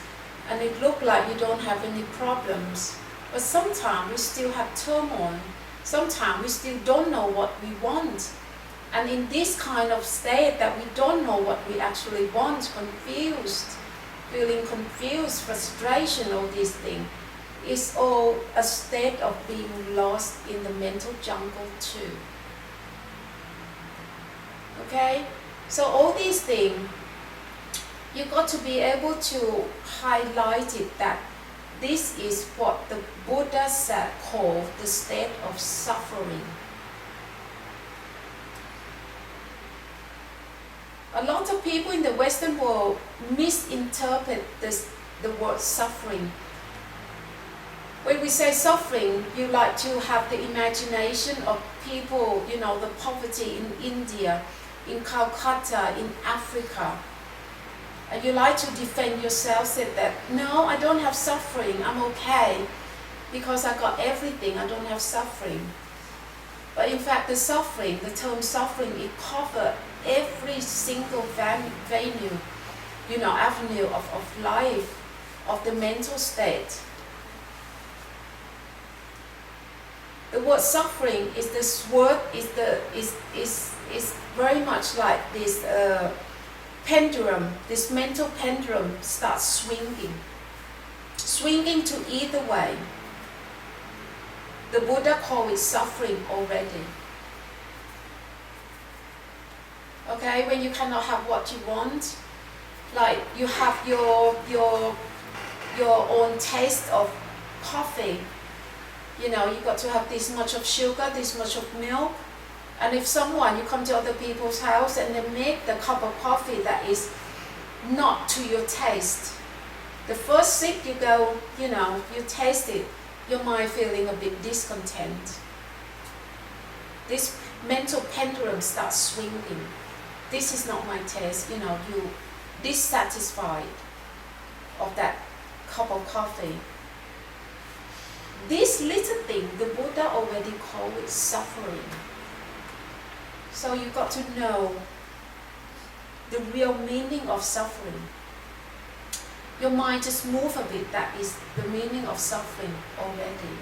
and it looks like you don't have any problems. But sometimes we still have turmoil. Sometimes we still don't know what we want. And in this kind of state that we don't know what we actually want, confused, feeling confused, frustration, all these things, is all a state of being lost in the mental jungle too. Okay? So all these things, you got to be able to highlight it, that this is what the Buddha said called the state of suffering. A lot of people in the Western world misinterpret the word suffering. When we say suffering, you like to have the imagination of people, the poverty in India, in Calcutta, in Africa. And you like to defend yourself, say that, no, I don't have suffering, I'm okay, because I got everything, I don't have suffering. But in fact, the term suffering, it covers every single avenue of life, of the mental state. The word suffering is very much like this pendulum. This mental pendulum starts swinging to either way. The Buddha called it suffering already. Okay, when you cannot have what you want, like you have your own taste of coffee. You got to have this much of sugar, this much of milk. And if you come to other people's house and they make the cup of coffee that is not to your taste, the first sip you go, you taste it, your mind feeling a bit discontent. This mental pendulum starts swinging. This is not my taste, you dissatisfied of that cup of coffee. This little thing, the Buddha already called it suffering. So you got to know the real meaning of suffering. Your mind just move a bit, that is the meaning of suffering already.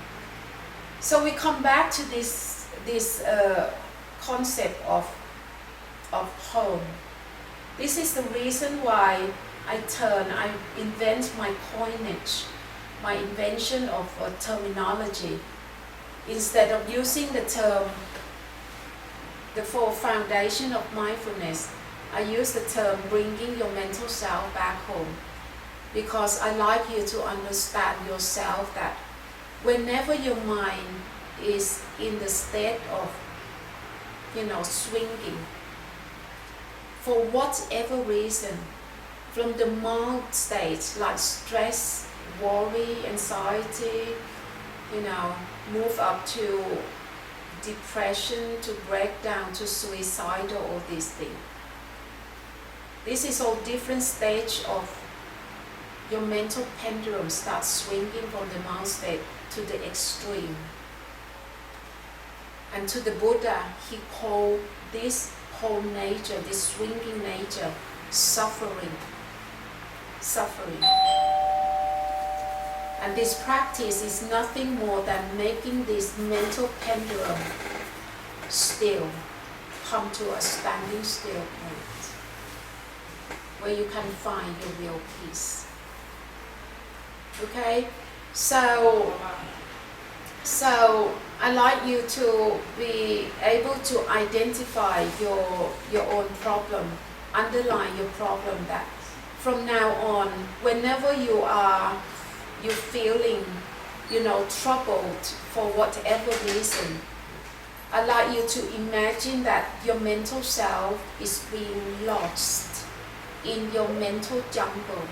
So we come back to this concept of home. This is the reason why I invent my coinage, my invention of a terminology. Instead of using the term, the four foundation of mindfulness, I use the term bringing your mental self back home. Because I like you to understand yourself that whenever your mind is in the state of, swinging, for whatever reason, from the mild states like stress, worry, anxiety, move up to depression, to breakdown, to suicidal, all these things. This is all different stage of your mental pendulum starts swinging from the mild state to the extreme. And to the Buddha, he called this whole nature, this swinging nature, suffering. And this practice is nothing more than making this mental pendulum still, come to a standing still point, where you can find your real peace. Okay? So I like you to be able to identify your own problem, underline your problem, that from now on, whenever you're feeling, troubled for whatever reason, I'd like you to imagine that your mental self is being lost in your mental jungle.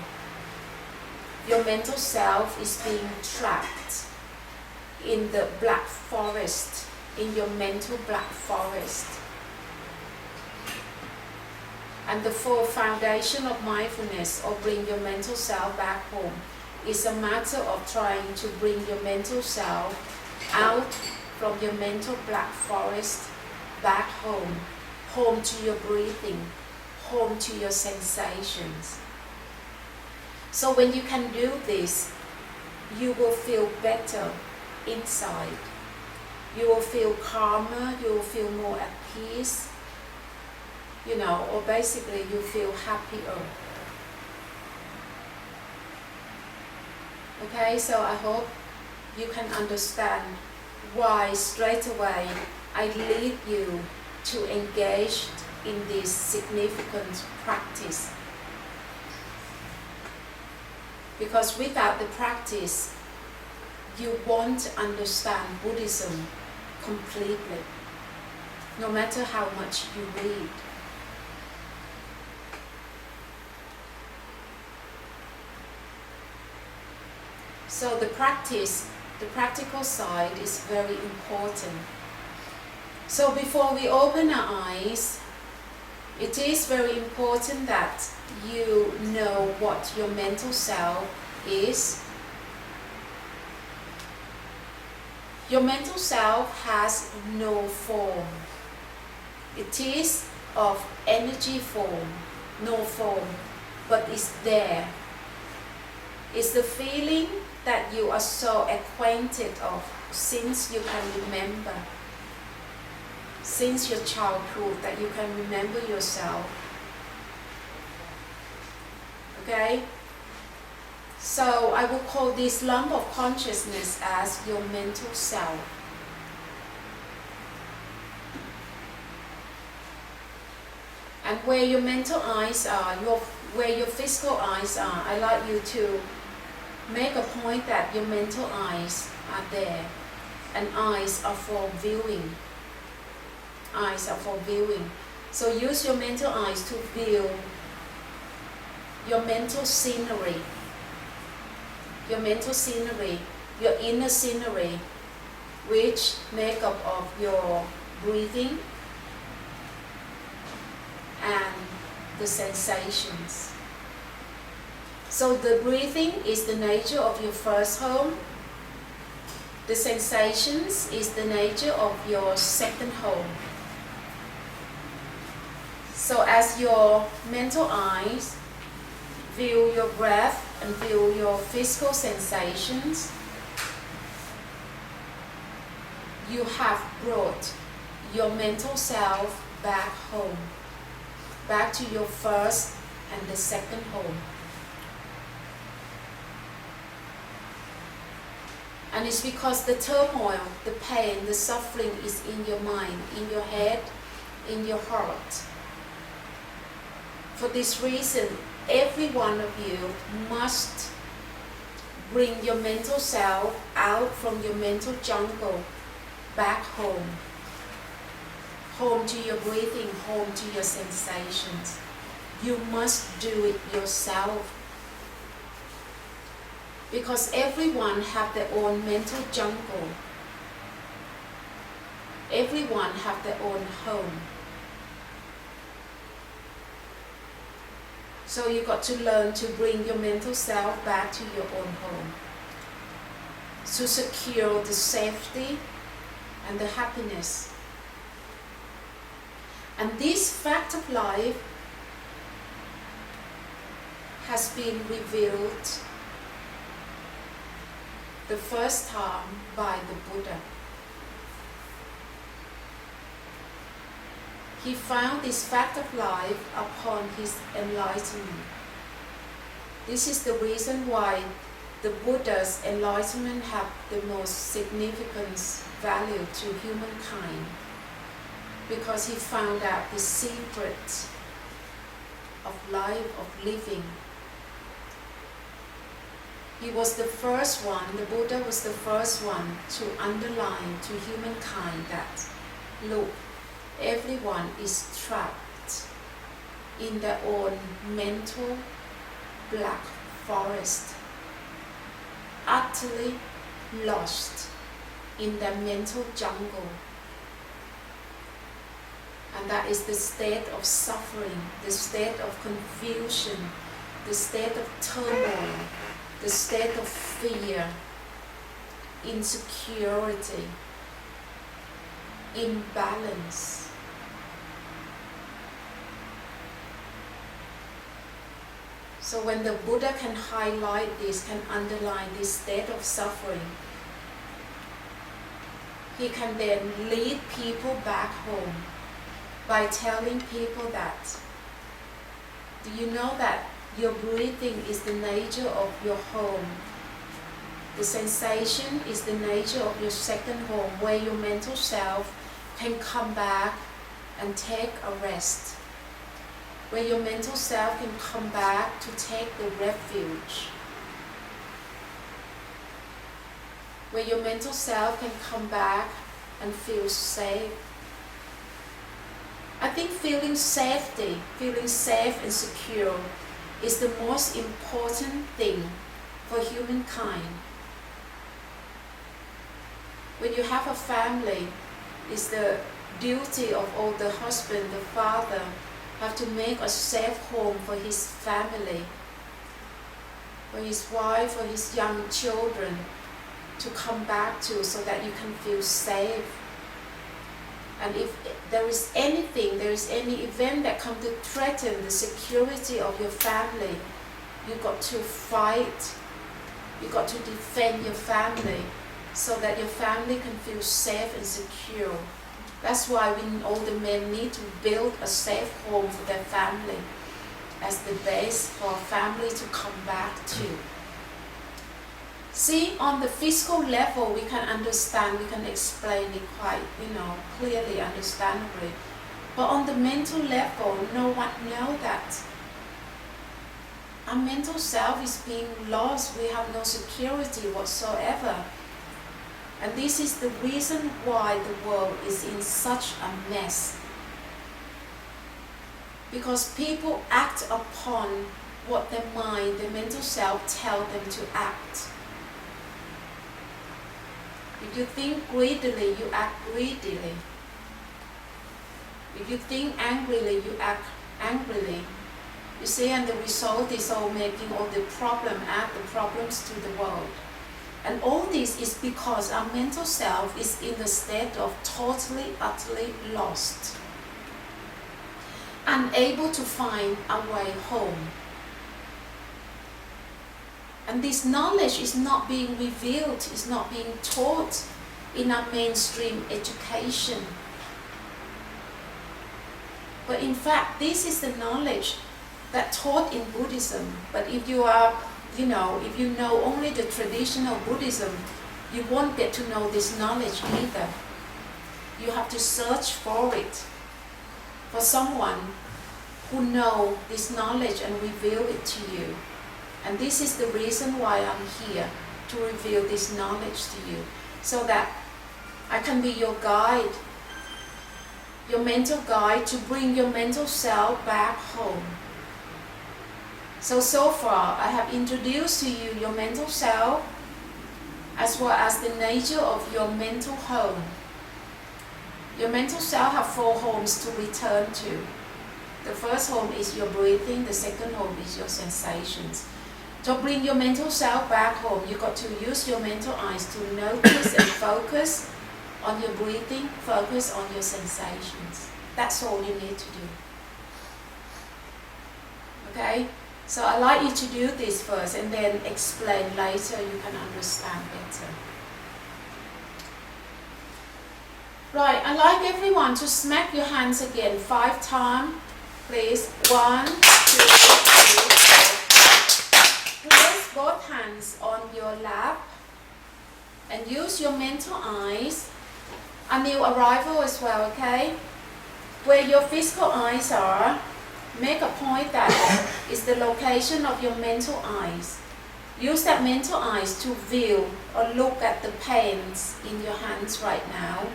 Your mental self is being trapped in the black forest, in your mental black forest. And the four foundation of mindfulness, or bring your mental self back home, is a matter of trying to bring your mental self out from your mental black forest, back home to your breathing, home to your sensations. So when you can do this, you will feel better inside. You will feel calmer, you will feel more at peace, or basically you feel happier. Okay, so I hope you can understand why straight away I lead you to engage in this significant practice. Because without the practice, you won't understand Buddhism completely, no matter how much you read. So the practical side is very important. So before we open our eyes, it is very important that you know what your mental self is. Your mental self has no form. It is of energy form, no form, but it's there. It's the feeling that you are so acquainted of since you can remember. Since your childhood, that you can remember yourself. Okay? So I will call this lump of consciousness as your mental self. And where your mental eyes are, where your physical eyes are, I like you to make a point that your mental eyes are there. And eyes are for viewing. Eyes are for viewing. So use your mental eyes to view your mental scenery. Your mental scenery, your inner scenery, which make up of your breathing and the sensations. So the breathing is the nature of your first home. The sensations is the nature of your second home. So as your mental eyes view your breath and view your physical sensations, you have brought your mental self back home, back to your first and the second home. And it's because the turmoil, the pain, the suffering is in your mind, in your head, in your heart. For this reason, every one of you must bring your mental self out from your mental jungle, back home. Home to your breathing, home to your sensations. You must do it yourself. Because everyone have their own mental jungle. Everyone have their own home. So you got to learn to bring your mental self back to your own home. To secure the safety and the happiness. And this fact of life has been revealed the first time by the Buddha. He found this fact of life upon his enlightenment. This is the reason why the Buddha's enlightenment have the most significant value to humankind, because he found out the secret of life, of living. He was the first one, the Buddha was the first one to underline to humankind that, look, everyone is trapped in their own mental black forest, utterly lost in their mental jungle. And that is the state of suffering, the state of confusion, the state of turmoil, the state of fear, insecurity, imbalance. So when the Buddha can highlight this, can underline this state of suffering, he can then lead people back home by telling people that, do you know that your breathing is the nature of your home? The sensation is the nature of your second home, where your mental self can come back and take a rest. Where your mental self can come back to take the refuge. Where your mental self can come back and feel safe. I think feeling safety, feeling safe and secure is the most important thing for humankind. When you have a family, it's the duty of all the husband, the father, have to make a safe home for his family, for his wife, for his young children to come back to, so that you can feel safe. And if there is anything, there is any event that comes to threaten the security of your family, you've got to fight, you've got to defend your family, so that your family can feel safe and secure. That's why all the men need to build a safe home for their family as the base for a family to come back to. See, on the physical level, we can understand, we can explain it quite, clearly, understandably. But on the mental level, no one knows that. Our mental self is being lost. We have no security whatsoever. And this is the reason why the world is in such a mess. Because people act upon what their mind, their mental self tell them to act. If you think greedily, you act greedily. If you think angrily, you act angrily. You see, and the result is all making all the add the problems to the world. And all this is because our mental self is in a state of totally, utterly lost, unable to find a way home. And this knowledge is not being revealed, is not being taught in a mainstream education. But in fact, this is the knowledge that taught in Buddhism. But if you are, if you know only the traditional Buddhism, you won't get to know this knowledge either. You have to search for it, for someone who know this knowledge and reveal it to you. And this is the reason why I'm here, to reveal this knowledge to you, so that I can be your guide, your mental guide, to bring your mental self back home. So far, I have introduced to you your mental self, as well as the nature of your mental home. Your mental self have 4 homes to return to. The first home is your breathing, the second home is your sensations. To bring your mental self back home, you got to use your mental eyes to notice and focus on your breathing, focus on your sensations. That's all you need to do. Okay? So I'd like you to do this first and then explain later, you can understand better. Right, I'd like everyone to smack your hands again 5 times. Please. 1, 2, 3, 4. Place both hands on your lap and use your mental eyes. A new arrival as well, okay? Where your physical eyes are, make a point that is the location of your mental eyes. Use that mental eyes to view or look at the pains in your hands right now.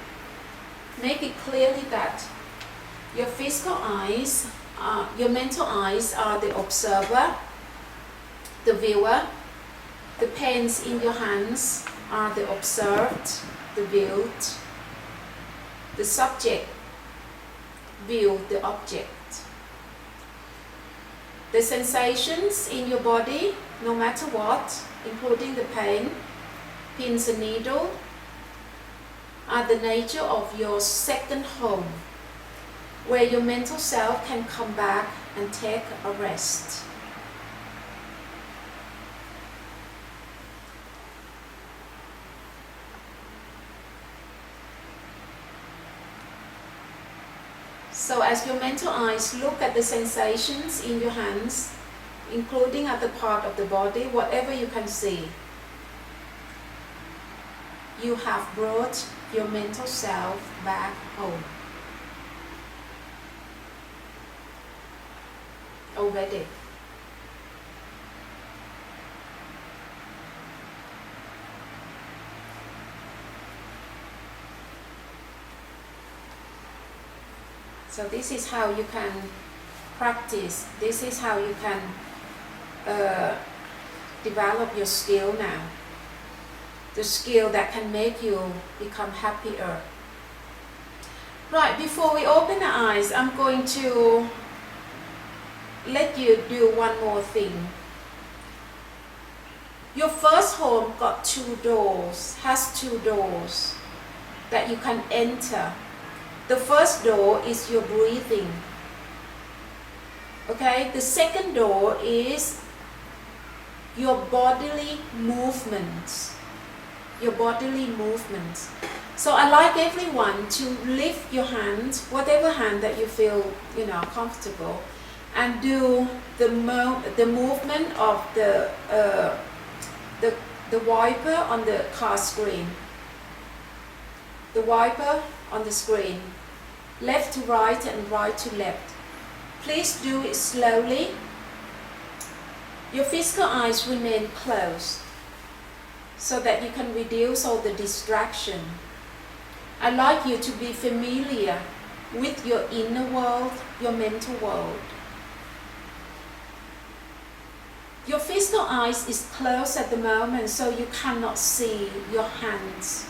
Make it clearly that your physical eyes, your mental eyes are the observer, the viewer. The pains in your hands are the observed, the viewed. The subject view the object. The sensations in your body, no matter what, including the pain, pins and needle, are the nature of your second home, where your mental self can come back and take a rest. So as your mental eyes look at the sensations in your hands, including at the part of the body, whatever you can see, you have brought your mental self back home already. So this is how you can practice. This is how you can develop your skill now. The skill that can make you become happier. Right, before we open the eyes, I'm going to let you do one more thing. Your first home got 2 doors, has 2 doors that you can enter. The first door is your breathing. Okay, the second door is your bodily movements. Your bodily movements. So I like everyone to lift your hands, whatever hand that you feel, comfortable, and do the movement of the wiper on the car screen. The wiper on the screen, left to right and right to left. Please do it slowly. Your physical eyes remain closed so that you can reduce all the distraction. I'd like you to be familiar with your inner world, your mental world. Your physical eyes is closed at the moment, so you cannot see your hands.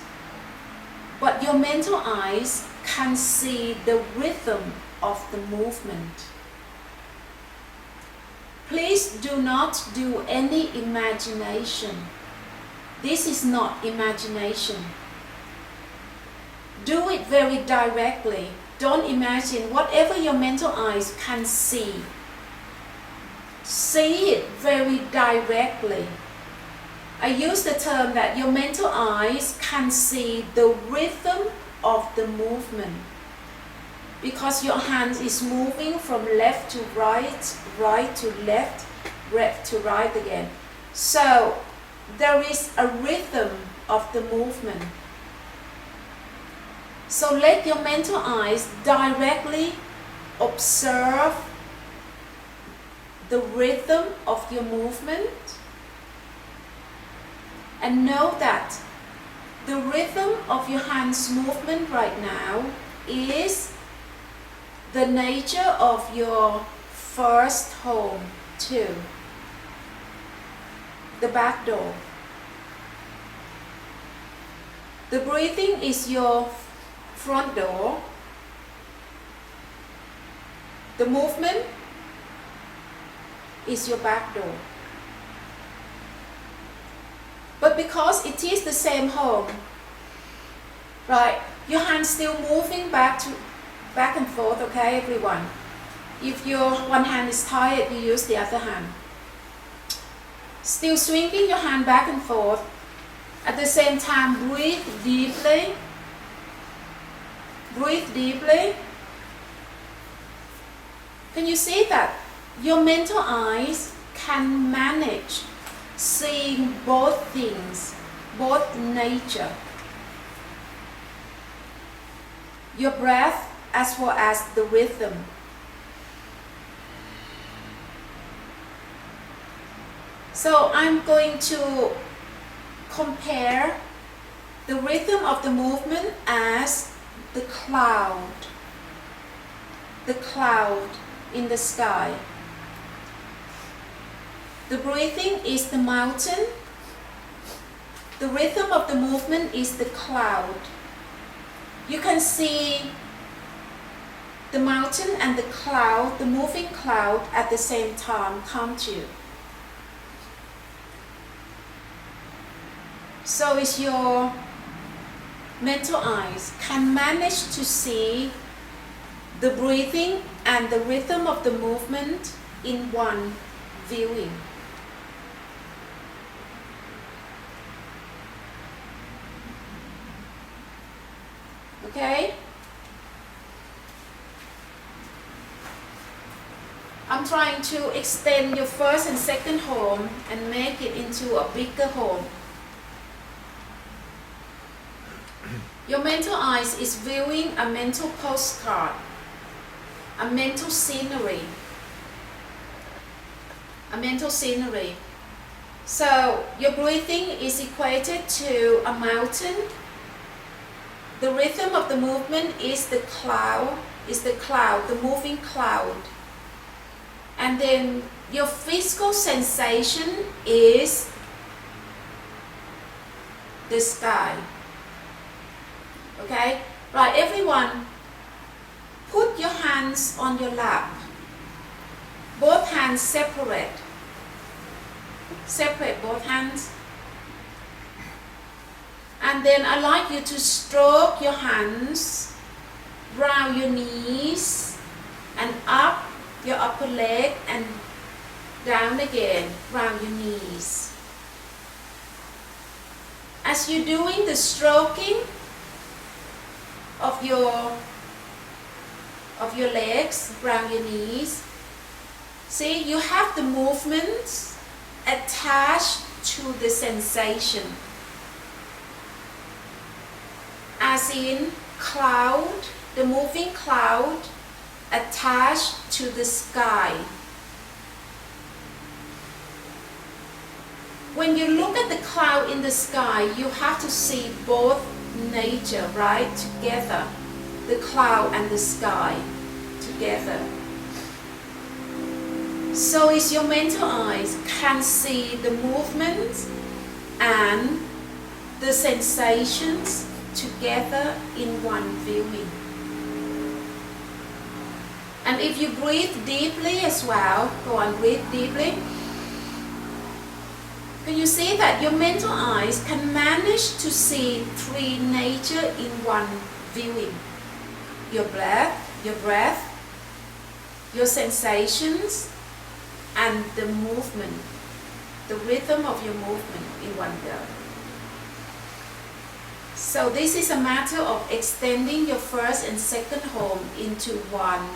But your mental eyes can see the rhythm of the movement. Please do not do any imagination. This is not imagination. Do it very directly. Don't imagine. Whatever your mental eyes can see, see it very directly. I use the term that your mental eyes can see the rhythm of the movement because your hand is moving from left to right, right to left, left to right again. So there is a rhythm of the movement. So let your mental eyes directly observe the rhythm of your movement and know that the rhythm of your hands movement right now is the nature of your first home too, the back door. The breathing is your front door. The movement is your back door. But because it is the same home, right, your hand's still moving back and forth, okay, everyone? If your one hand is tired, you use the other hand. Still swinging your hand back and forth. At the same time, breathe deeply. Breathe deeply. Can you see that your mental eyes can manage seeing both things, both nature, your breath as well as the rhythm. So I'm going to compare the rhythm of the movement as the cloud in the sky. The breathing is the mountain. The rhythm of the movement is the cloud. You can see the mountain and the cloud, the moving cloud at the same time, can't you? So is your mental eyes can manage to see the breathing and the rhythm of the movement in one viewing. Okay? I'm trying to extend your first and second home and make it into a bigger home. Your mental eyes is viewing a mental postcard, a mental scenery. So your breathing is equated to a mountain. The rhythm of the movement is the cloud, the moving cloud. And then your physical sensation is the sky. Okay? Right, everyone, put your hands on your lap. Both hands separate. Separate both hands. And then I'd like you to stroke your hands round your knees and up your upper leg and down again round your knees. As you're doing the stroking of your legs round your knees, see, you have the movements attached to the sensation. As in cloud, the moving cloud attached to the sky. When you look at the cloud in the sky, you have to see both nature, right, together. The cloud and the sky together. So is your mental eyes can see the movements and the sensations together in one viewing. And if you breathe deeply as well, go on, breathe deeply. Can you see that your mental eyes can manage to see three nature in one viewing? Your breath, your sensations, and the movement. the rhythm of your movement in one go. So this is a matter of extending your first and second home into one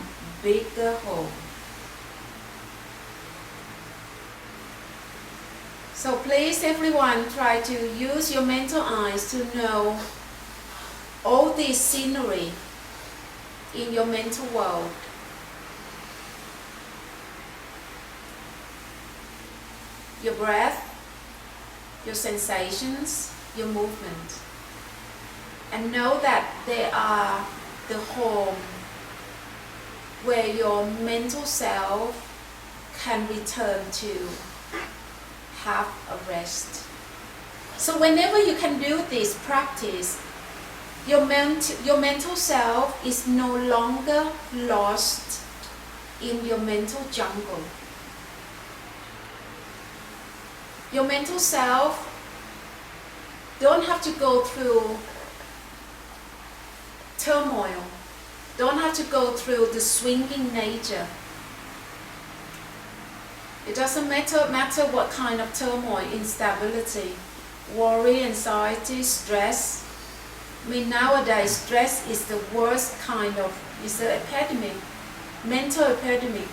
bigger home. So please everyone try to use your mental eyes to know all this scenery in your mental world. Your breath, your sensations, your movement. And know that they are the home where your mental self can return to have a rest. So whenever you can do this practice, your mental self is no longer lost in your mental jungle. Your mental self don't have to go through turmoil, don't have to go through the swinging nature. It doesn't matter what kind of turmoil, instability, worry, anxiety, stress. I mean, nowadays stress is the worst kind of, it's an epidemic, mental epidemic.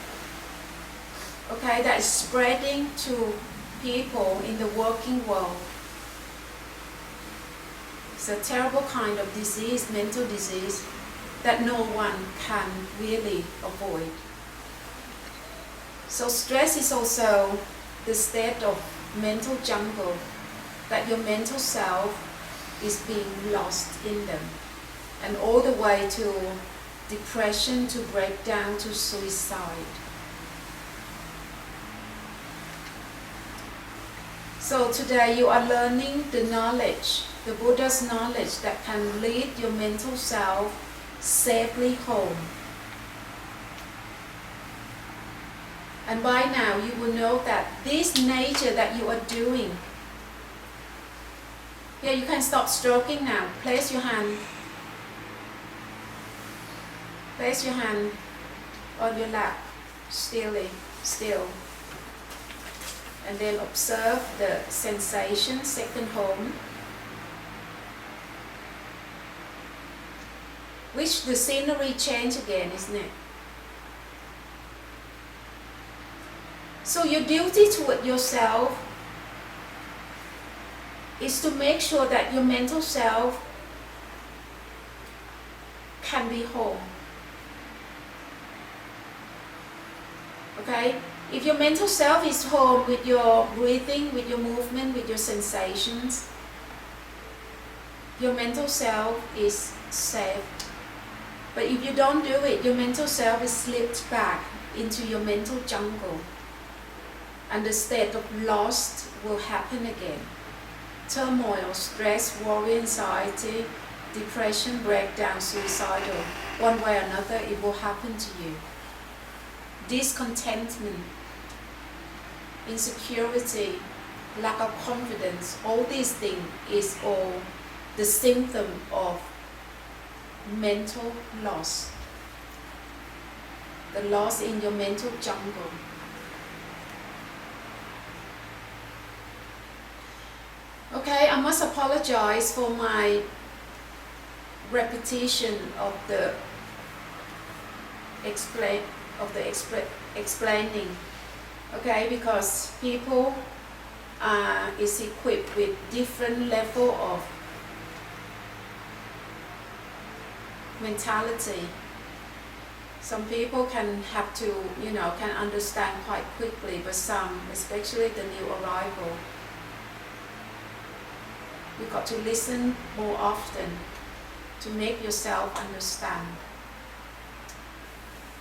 Okay, that is spreading to people in the working world. It's a terrible kind of disease, mental disease, that no one can really avoid. So stress is also the state of mental jungle, that your mental self is being lost in them. And all the way to depression, to breakdown, to suicide. So today you are learning the knowledge, the Buddha's knowledge that can lead your mental self safely home. And by now you will know that this nature that you are doing, yeah, you can stop stroking now. Place your hand on your lap, still. And then observe the sensation, second home, which the scenery change again, isn't it? So your duty toward yourself is to make sure that your mental self can be home. Okay? If your mental self is home with your breathing, with your movement, with your sensations, your mental self is safe. But if you don't do it, your mental self is slipped back into your mental jungle. And the state of lost will happen again. Turmoil, stress, worry, anxiety, depression, breakdown, suicidal. One way or another, it will happen to you. Discontentment, insecurity, lack of confidence, all these things is all the symptom of mental loss. The loss in your mental jungle. Okay, I must apologize for my repetition of the explaining, okay, because people is equipped with different level of mentality. Some people can have to, can understand quite quickly, but some, especially the new arrival, you've got to listen more often to make yourself understand.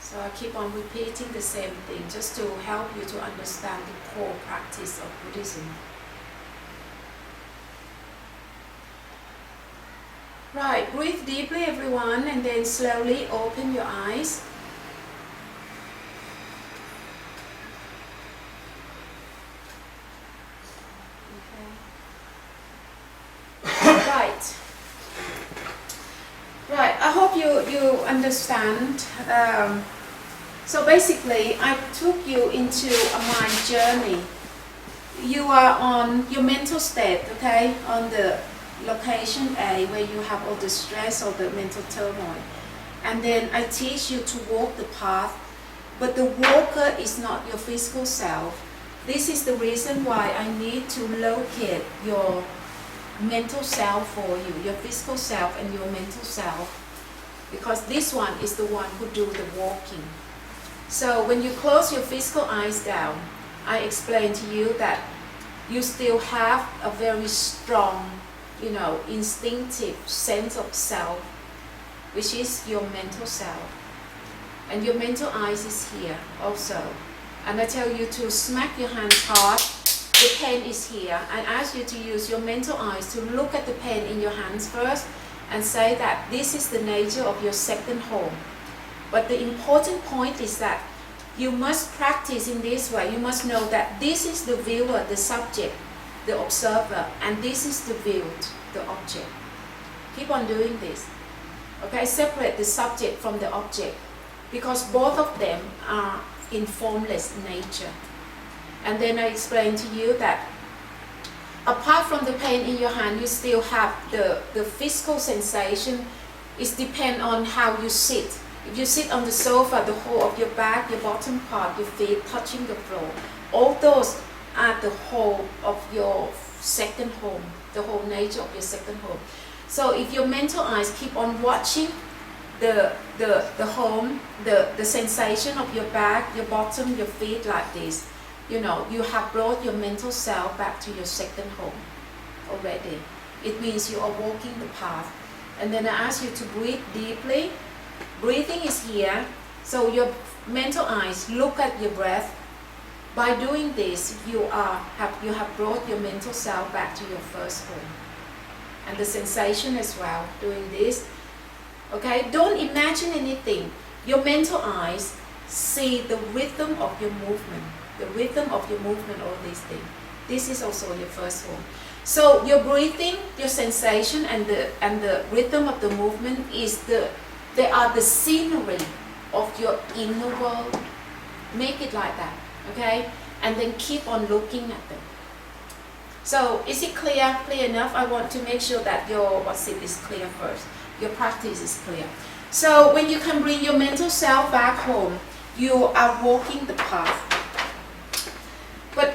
So I keep on repeating the same thing just to help you to understand the core practice of Buddhism. Right, breathe deeply everyone, and then slowly open your eyes. Right, I hope you understand. So basically, I took you into a mind journey you are on your mental state, okay, on the location A where you have all the stress or the mental turmoil. And then I teach you to walk the path, but the walker is not your physical self. This is the reason why I need to locate your mental self for you, your physical self and your mental self, because this one is the one who do the walking. So when you close your physical eyes down, I explain to you that you still have a very strong, instinctive sense of self, which is your mental self. And your mental eyes is here also. And I tell you to smack your hands hard. The pen is here. I ask you to use your mental eyes to look at the pen in your hands first and say that this is the nature of your second home. But the important point is that you must practice in this way. You must know that this is the viewer, the subject, the observer, and this is the viewed, the object. Keep on doing this. Okay, separate the subject from the object, because both of them are in formless nature. And then I explain to you that apart from the pain in your hand, you still have the physical sensation. It depends on how you sit. If you sit on the sofa, the whole of your back, your bottom part, your feet touching the floor, all those are the whole of your second home, the whole nature of your second home. So if your mental eyes keep on watching the home, the sensation of your back, your bottom, your feet like this, you have brought your mental self back to your second home already. It means you are walking the path. And then I ask you to breathe deeply. Breathing is here, so your mental eyes look at your breath. By doing this, you have brought your mental self back to your first home. And the sensation as well, doing this. Okay, don't imagine anything. Your mental eyes see the rhythm of your movement. The rhythm of your movement, all these things. This is also your first home. So your breathing, your sensation, and the rhythm of the movement they are the scenery of your inner world. Make it like that, okay? And then keep on looking at them. So is it clear? Clear enough? I want to make sure that your is clear first. Your practice is clear. So when you can bring your mental self back home, you are walking the path. But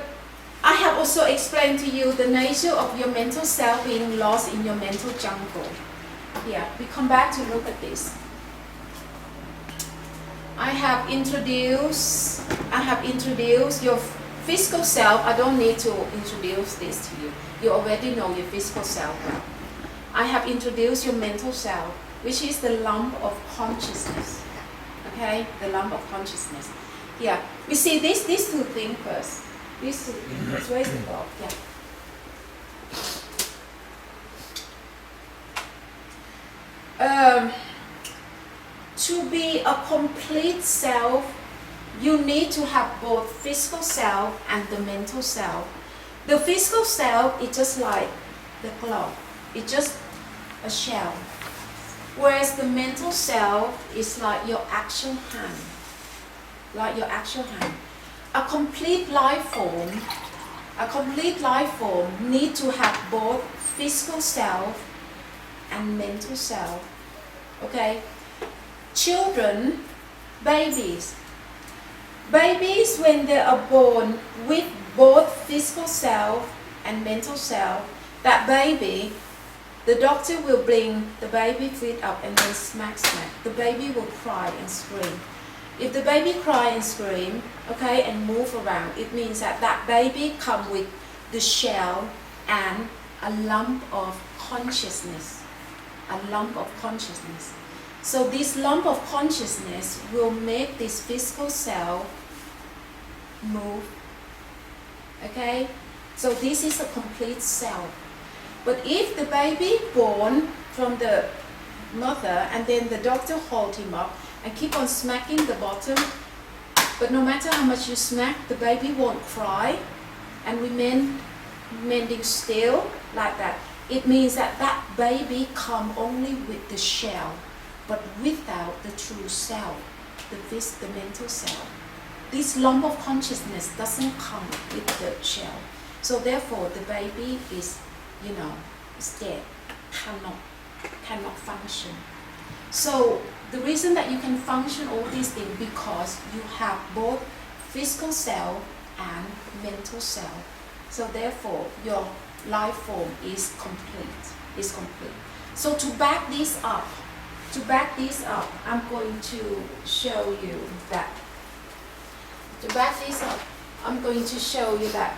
I have also explained to you the nature of your mental self being lost in your mental jungle. Here, we come back to look at this. I have introduced your physical self. I don't need to introduce this to you. You already know your physical self well. I have introduced your mental self, which is the lump of consciousness. Okay, the lump of consciousness. Yeah, we see these two things first. These two things. Where's the dog? Yeah. To be a complete self, you need to have both physical self and the mental self. The physical self is just like the cloth. It's just a shell. Whereas the mental self is like your actual hand. Like your actual hand. A complete life form needs to have both physical self and mental self. Okay? Children, babies when they are born with both physical self and mental self, that baby, the doctor will bring the baby feet up and then smack. The baby will cry and scream. If the baby cry and scream, okay, and move around, it means that that baby come with the shell and a lump of consciousness. A lump of consciousness. So this lump of consciousness will make this physical self move. Okay? So this is a complete self. But if the baby born from the mother and then the doctor hold him up and keep on smacking the bottom, but no matter how much you smack, the baby won't cry and remain mending still like that. It means that that baby come only with the shell, but without the true self, the mental self. This lump of consciousness doesn't come with the shell. So therefore, the baby is, is dead, cannot function. So the reason that you can function all these things because you have both physical self and mental self. So therefore, your life form is complete. So to back this up, I'm going to show you that. To back this up, I'm going to show you that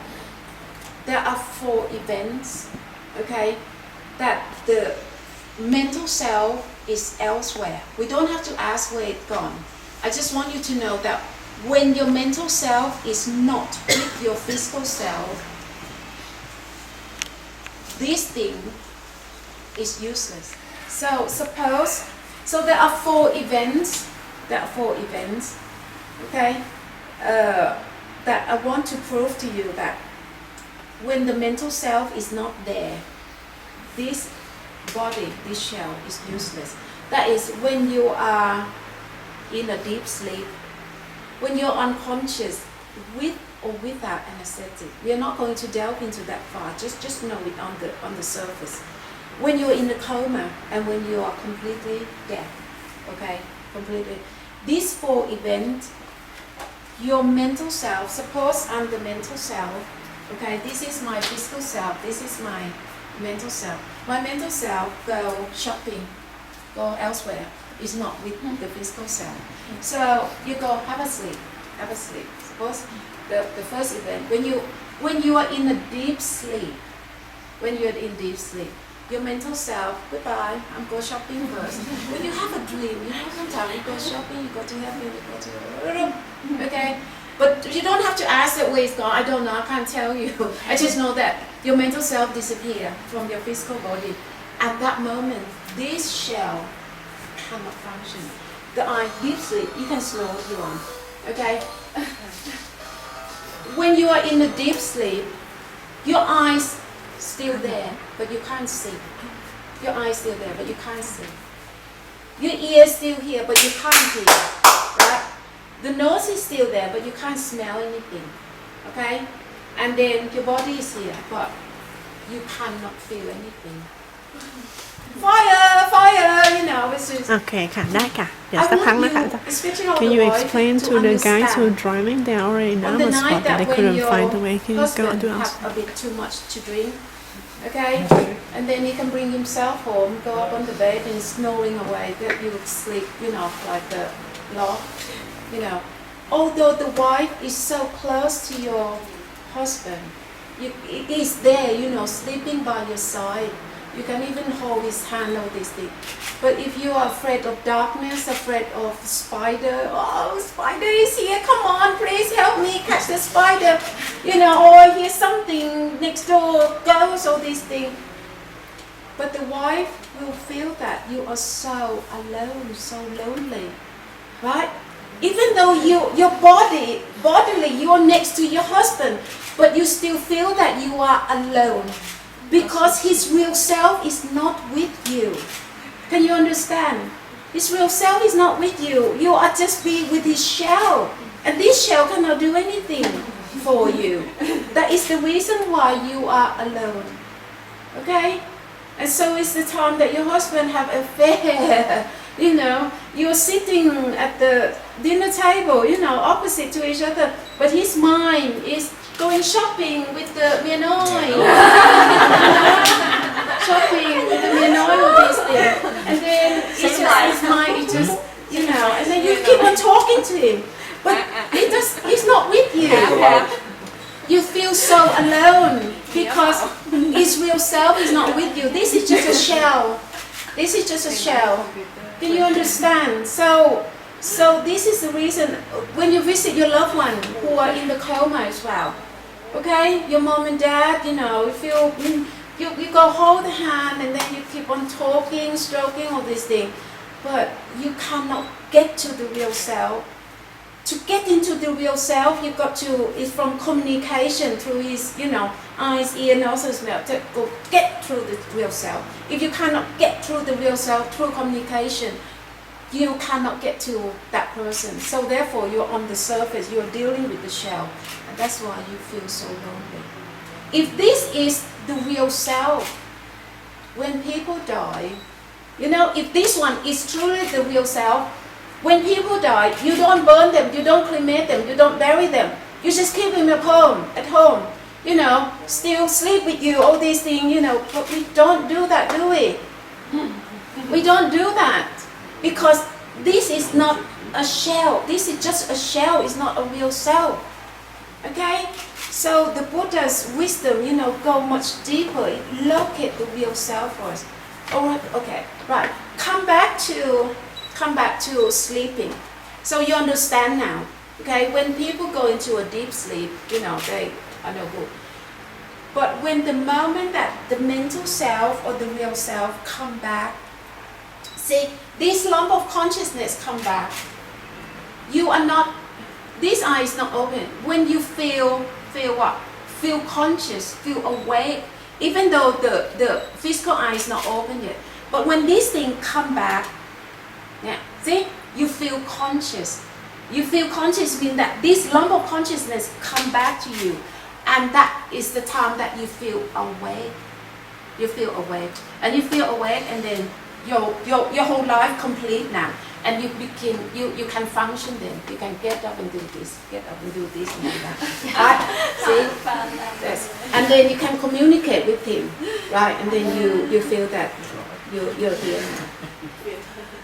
there are 4 events, okay, that the mental self is elsewhere. We don't have to ask where it's gone. I just want you to know that when your mental self is not with your physical self, this thing is useless. So suppose, there are 4 events, okay, that I want to prove to you that when the mental self is not there, this body, this shell is useless. That is when you are in a deep sleep, when you're unconscious with or without anesthetic. We are not going to delve into that far, just know it on the surface. When you're in a coma and when you are completely dead, okay, completely. These 4 events, your mental self, suppose I'm the mental self, okay, this is my physical self, this is my mental self. My mental self go shopping, go elsewhere, is not with the physical self. So you go have a sleep. Suppose the first event, when you are in a deep sleep, your mental self, goodbye, I'm go shopping first. When you have a dream, sometimes you go shopping, you go to heaven, you go to, okay? But you don't have to ask that where it's gone. I don't know, I can't tell you. I just know that your mental self disappears from your physical body. At that moment, this shell cannot function. The eye, deep sleep, you can slow it on, okay? When you are in a deep sleep, your eyes still there, but you can't see. Your eyes still there, but you can't see. Your ears still here, but you can't hear, right? The nose is still there, but you can't smell anything, okay? And then your body is here, but you cannot feel anything. Fire, it's just... โอเคค่ะได้ค่ะเดี๋ยวสักพักนะคะ Can you explain to the guys who are driving? They already know the spot that they couldn't find the way. Can you go to us? Have a bit too much to drink, okay? And then he can bring himself home, go up on the bed and snoring away. That you would sleep, like the log, Although the wife is so close to your husband, he's there, sleeping by your side. You can even hold his hand, all these things. But if you are afraid of darkness, afraid of spider, spider is here, come on, please help me catch the spider, or here's something next door, ghosts, all these things. But the wife will feel that you are so alone, so lonely, right? Even though your bodily, you are next to your husband, but you still feel that you are alone. Because his real self is not with you. Can you understand? His real self is not with you. You are just be with his shell. And this shell cannot do anything for you. That is the reason why you are alone. Okay? And so it's the time that your husband have affair. You're sitting at the dinner table, opposite to each other. But his mind is going shopping with the Mianoi. Shopping with the Mianoi with these things. And then his mind is just, and then you keep on talking to him. But he's not with you. You feel so alone because his real self is not with you. This is just a shell. Can you understand? So this is the reason when you visit your loved one who are in the coma as well. Okay, your mom and dad, you go hold the hand and then you keep on talking, stroking, all these things. But you cannot get to the real self. To get into the real self, it's from communication through his, eyes, ear, nose, and smell, to go get through the real self. If you cannot get through the real self through communication, you cannot get to that person. So therefore, you're on the surface, you're dealing with the shell. And that's why you feel so lonely. if this is the real self, when people die, if this one is truly the real self, when people die, you don't burn them, you don't cremate them, you don't bury them. You just keep them at home, still sleep with you, all these things, but we don't do that, do we? We don't do that because this is not a shell. This is just a shell, it's not a real self. Okay? So the Buddha's wisdom, go much deeper. It locate the real self for us. Alright, okay, right. Come back to sleeping. So you understand now. Okay, when people go into a deep sleep, they are no good. But when the moment that the mental self or the real self come back, see, this lump of consciousness come back. You are not, this eye is not open. When you feel what? Feel conscious, feel awake, even though the physical eye is not open yet. But when this thing come back, see, you feel conscious. You feel conscious means that this lump of consciousness come back to you. And that is the time that you feel awake. You feel awake. And you feel awake and then your whole life complete now. And you can function then. You can get up and do this, and that. Right? See? Yes. And then you can communicate with him. Right? And then you feel that you're here now.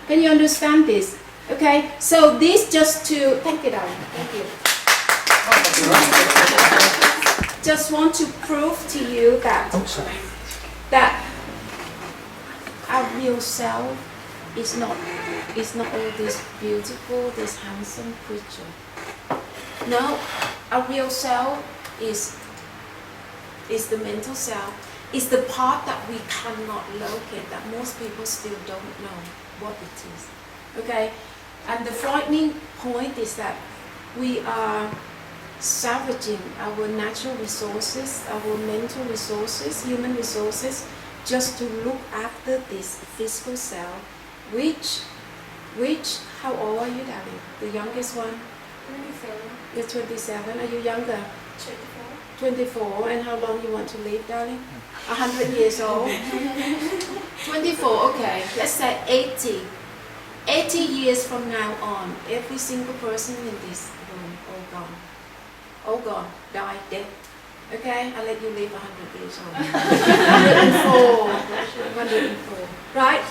Can you understand this? Okay? So this just to, thank you darling, thank you. Just want to prove to you that our real self is not all this beautiful, this handsome creature. No, our real self is the mental self. Is the part that we cannot locate, that most people still don't know what it is. Okay? And the frightening point is that we are savaging our natural resources, our mental resources, human resources, just to look after this physical self, which, how old are you, darling? The youngest one? 27. You're 27. Are you younger? 24. 24. And how long you want to live, darling? 100 years old? 24, okay. Let's say 80. 80 years from now on, every single person in this room, all gone. All gone, die, dead. Okay, I'll let you live 100 years old. 104. Right?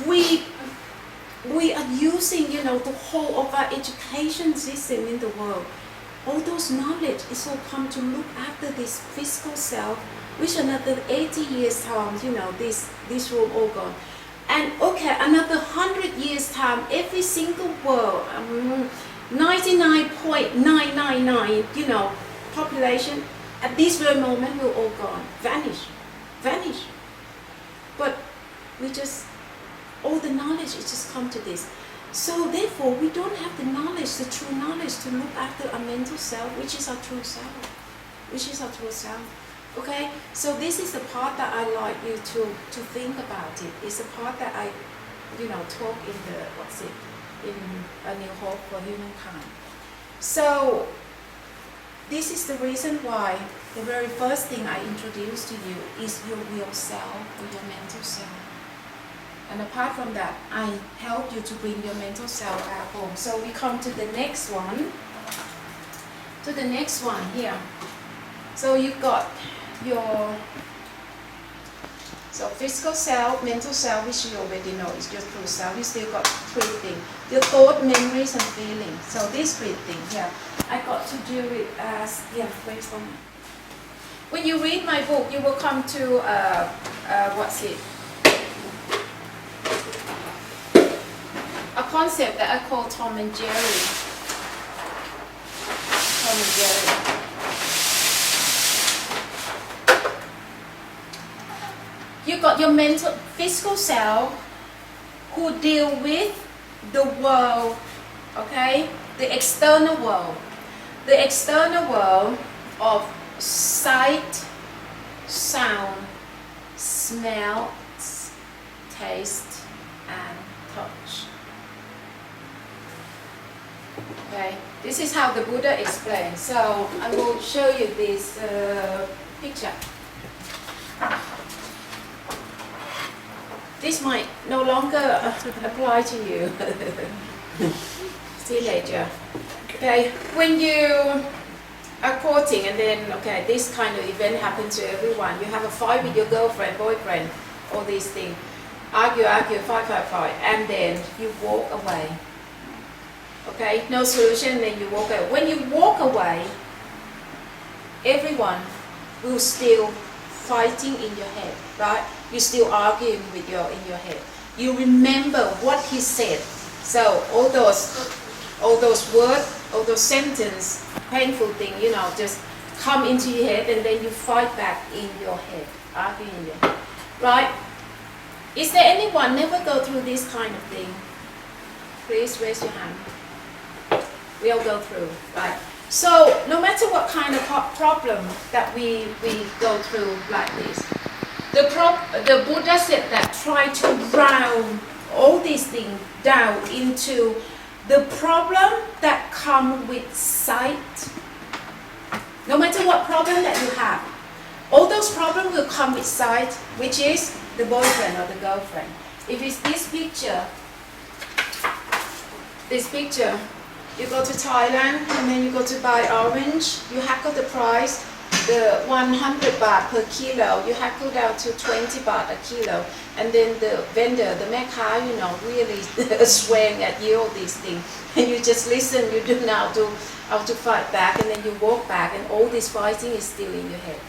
We are using, the whole of our education system in the world. All those knowledge is all come to look after this physical self, which another 80 years time, this room all gone. And okay, another 100 years time, every single world, 99.999, population, at this very moment will all gone, vanish. But all the knowledge is just come to this. So therefore, we don't have the knowledge, the true knowledge to look after our mental self, which is our true self. Okay, so this is the part that I like you to think about it. It's the part that I, talk in in A New Hope for Humankind. So this is the reason why the very first thing I introduce to you is your real self or your mental self. And apart from that, I help you to bring your mental self back home. So we come to the next one. Here. So you've got your physical self, mental self, which you already know is your true self. You still got three things: your thought, memories, and feelings. So these three things here, I got to do it as wait for me. When you read my book, you will come to a concept that I call Tom and Jerry. You got your mental, physical self who deal with the world, okay? The external world. The external world of sight, sound, smell, taste, and touch. Okay, this is how the Buddha explains. So I will show you this picture. This might no longer apply to you. Teenager. Okay, when you are courting and then, okay, this kind of event happens to everyone. You have a fight with your girlfriend, boyfriend, all these things. Argue, fight, and then you walk away. Okay, no solution, then you walk away. When you walk away, everyone will still fighting in your head, right? You're still arguing in your head. You remember what he said. So all those words, all those sentences, painful thing, just come into your head and then you fight back in your head, argue in your head, right? Is there anyone never go through this kind of thing? Please raise your hand. We all go through, right? So no matter what kind of problem that we go through like this, the Buddha said that try to round all these things down into the problem that come with sight. No matter what problem that you have, all those problems will come with sight, which is the boyfriend or the girlfriend. If it's this picture, you go to Thailand and then you go to buy orange, you hackle the price, the 100 baht per kilo, you hackle down to 20 baht a kilo, and then the vendor, the mekha, really swearing at you all these things, and you just listen, you do now do how to fight back, and then you walk back, and all this fighting is still in your head.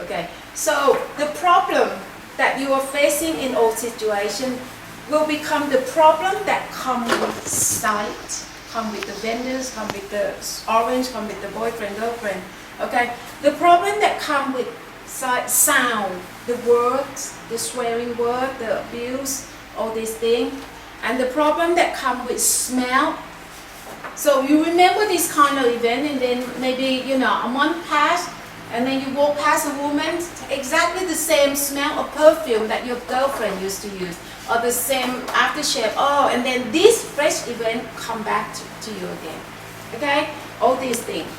Okay, so the problem that you are facing in all situations will become the problem that come with sight, come with the vendors, come with the orange, come with the boyfriend, girlfriend. Okay, the problem that come with sight, sound, the words, the swearing word, the abuse, all these things, and the problem that come with smell. So you remember this kind of event, and then maybe a month passed, and then you walk past a woman, exactly the same smell of perfume that your girlfriend used to use, or the same aftershave. And then this fresh event come back to you again. Okay, all these things.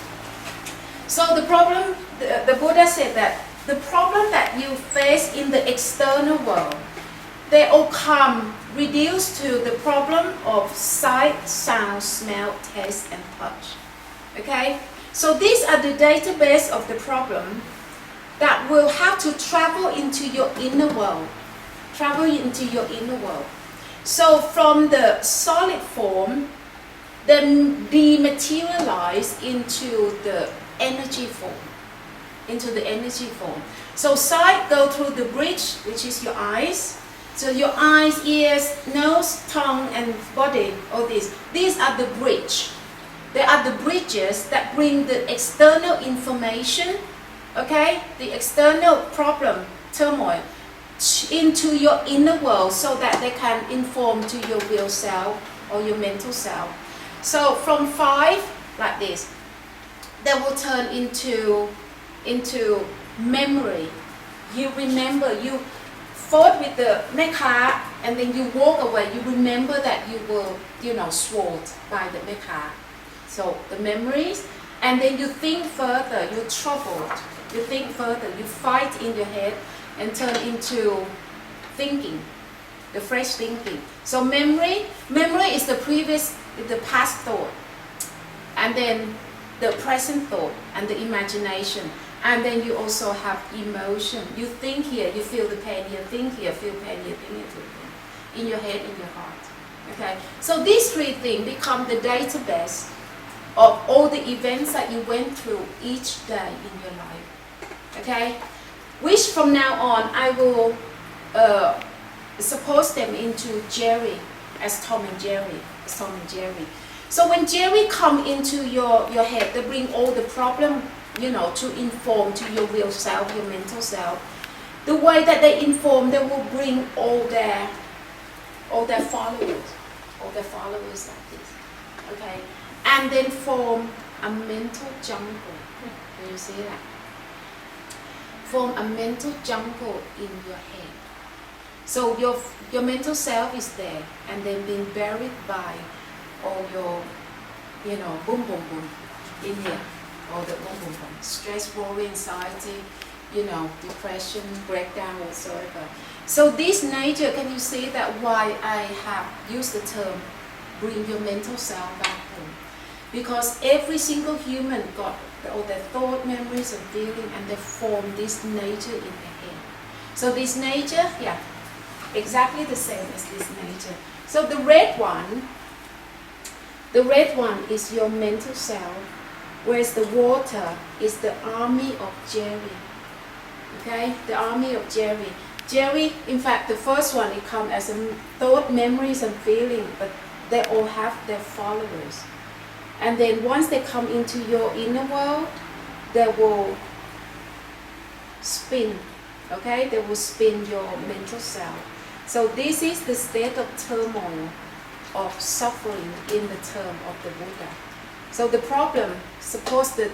So the problem, the Buddha said that the problem that you face in the external world, they all come reduced to the problem of sight, sound, smell, taste, and touch. Okay? So these are the database of the problem that will have to travel into your inner world. Travel into your inner world. So from the solid form, then dematerialize into the energy form. So sight go through the bridge, which is your eyes. So your eyes, ears, nose, tongue, and body, all these are the bridge. They are the bridges that bring the external information, okay, the external problem, turmoil, into your inner world so that they can inform to your real self or your mental self. So from 5, like this, they will turn into memory. You remember, you fought with the mekha and then you walk away, you remember that you were, swallowed by the mekha. So the memories, and then you think further, you're troubled, you think further, you fight in your head and turn into thinking, the fresh thinking. So memory is the past thought, and then the present thought and the imagination. And then you also have emotion. You think here, you feel the pain here, think here, feel pain here, think here, feel pain. In your head, in your heart. Okay? So these 3 things become the database of all the events that you went through each day in your life. Okay? Which from now on, I will suppose them into Jerry, as Tom and Jerry. So when Jerry come into your head, they bring all the problem, to inform to your real self, your mental self. The way that they inform, they will bring all their followers like this, okay, and then form a mental jungle. Do you see that? Form a mental jungle in your head. So your mental self is there, and then being buried by all your, boom boom boom in here. All the boom boom boom, stress, worry, anxiety, depression, breakdown, whatsoever. So this nature, can you see that why I have used the term bring your mental self back home? Because every single human got all their thought, memories and feeling, and they form this nature in their head. So this nature, exactly the same as this nature. So the red one is your mental self, whereas the water is the army of Jerry. Okay, the army of Jerry. Jerry, in fact, the first one, it comes as a thought, memories and feeling, but they all have their followers. And then once they come into your inner world, they will spin, okay? They will spin your mental self. So this is the state of turmoil, of suffering in the term of the Buddha. So the problem, suppose that,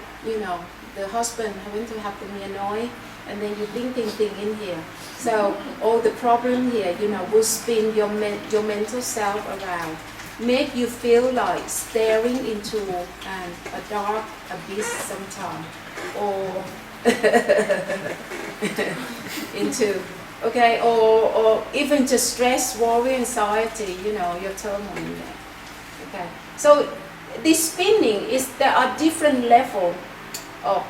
the husband having to have the mianoi, and then you think in here. So all the problem here, will spin your mental self around. Make you feel like staring into a dark abyss sometime, or or even just stress, worry, anxiety, your turmoil in there. Okay, so this spinning there are different level of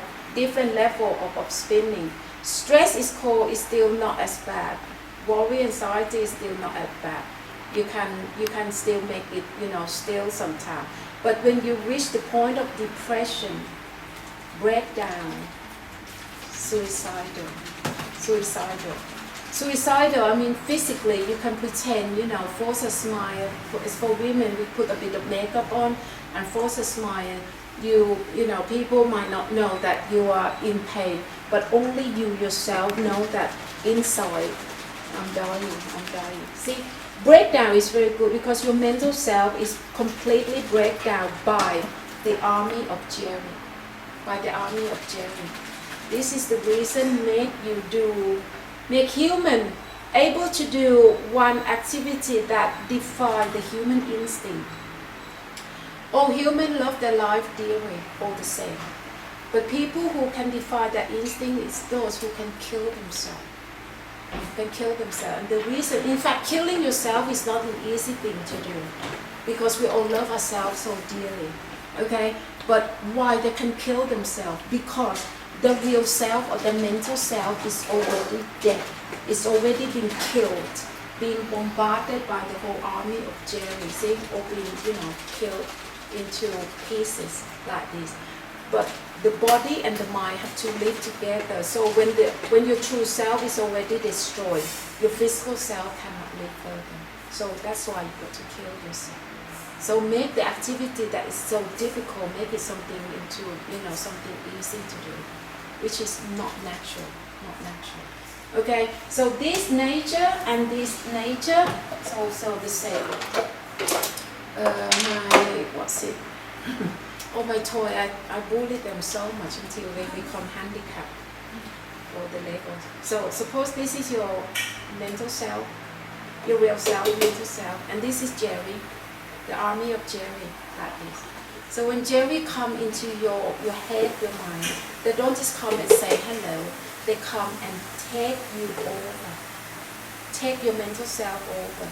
spinning. Stress is still not as bad. Worry, anxiety is still not as bad. You can still make it, still sometime. But when you reach the point of depression, breakdown, suicidal, I mean physically you can pretend, force a smile. For women, we put a bit of makeup on and force a smile. People might not know that you are in pain, but only you yourself know that inside, I'm dying. See, breakdown is very good because your mental self is completely break down by the army of Jerry. This is the reason make human able to do one activity that defy the human instinct. All humans love their life dearly, all the same. But people who can defy that instinct is those who can kill themselves. And the reason, in fact, killing yourself is not an easy thing to do because we all love ourselves so dearly. Okay? But why they can kill themselves? Because the real self or the mental self is already dead. It's already been killed, being bombarded by the whole army of Jerry, see, or being, killed into pieces like this. But the body and the mind have to live together. So when your true self is already destroyed, your physical self cannot live further. So that's why you got to kill yourself. So make the activity that is so difficult, make it something into, something easy to do, which is not natural. Okay, so this nature and this nature is also the same. My toy, I bully them so much until they become handicapped for the Legos. So suppose this is your mental self, your real self, mental self, and this is Jerry, the army of Jerry, like this. So when Jerry come into your head, your mind, they don't just come and say hello, they come and take you over, take your mental self over,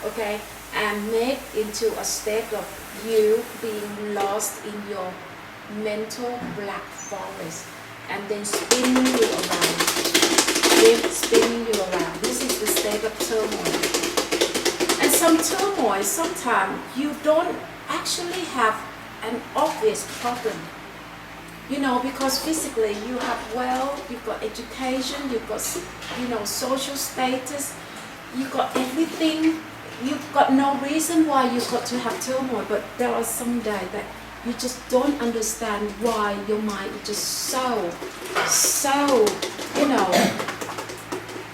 okay, and make into a state of you being lost in your mental black forest, and then spinning you around. This is the state of turmoil. And some turmoil, sometimes you don't actually have an obvious problem. Because physically you have wealth, you've got education, you've got, social status, you've got everything. You've got no reason why you've got to have turmoil, but there are some days that you just don't understand why your mind is just so,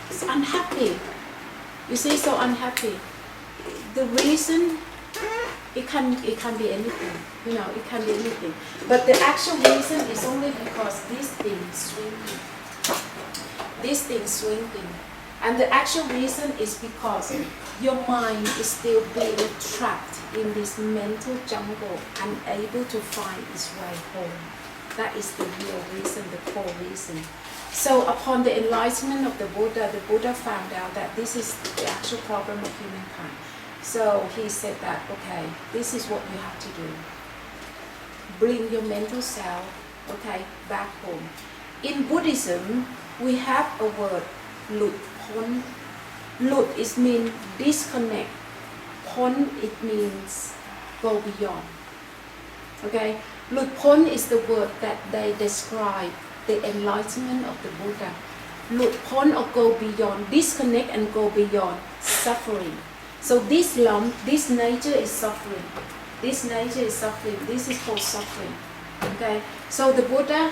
it's unhappy. You see, so unhappy. The reason, it can be anything, it can be anything. But the actual reason is only because this thing is swinging. And the actual reason is because your mind is still being trapped in this mental jungle, unable to find its way home. That is the real reason, the core reason. So upon the enlightenment of the Buddha found out that this is the actual problem of humankind. So he said that, okay, this is what you have to do. Bring your mental self, okay, back home. In Buddhism, we have a word, lut pon. Lut is mean disconnect. Pon, it means go beyond. Okay, lut pon is the word that they describe the enlightenment of the Buddha. Lut pon or go beyond, disconnect and go beyond suffering. So this lump, this nature is suffering. This nature is suffering. This is called suffering. Okay, so the Buddha,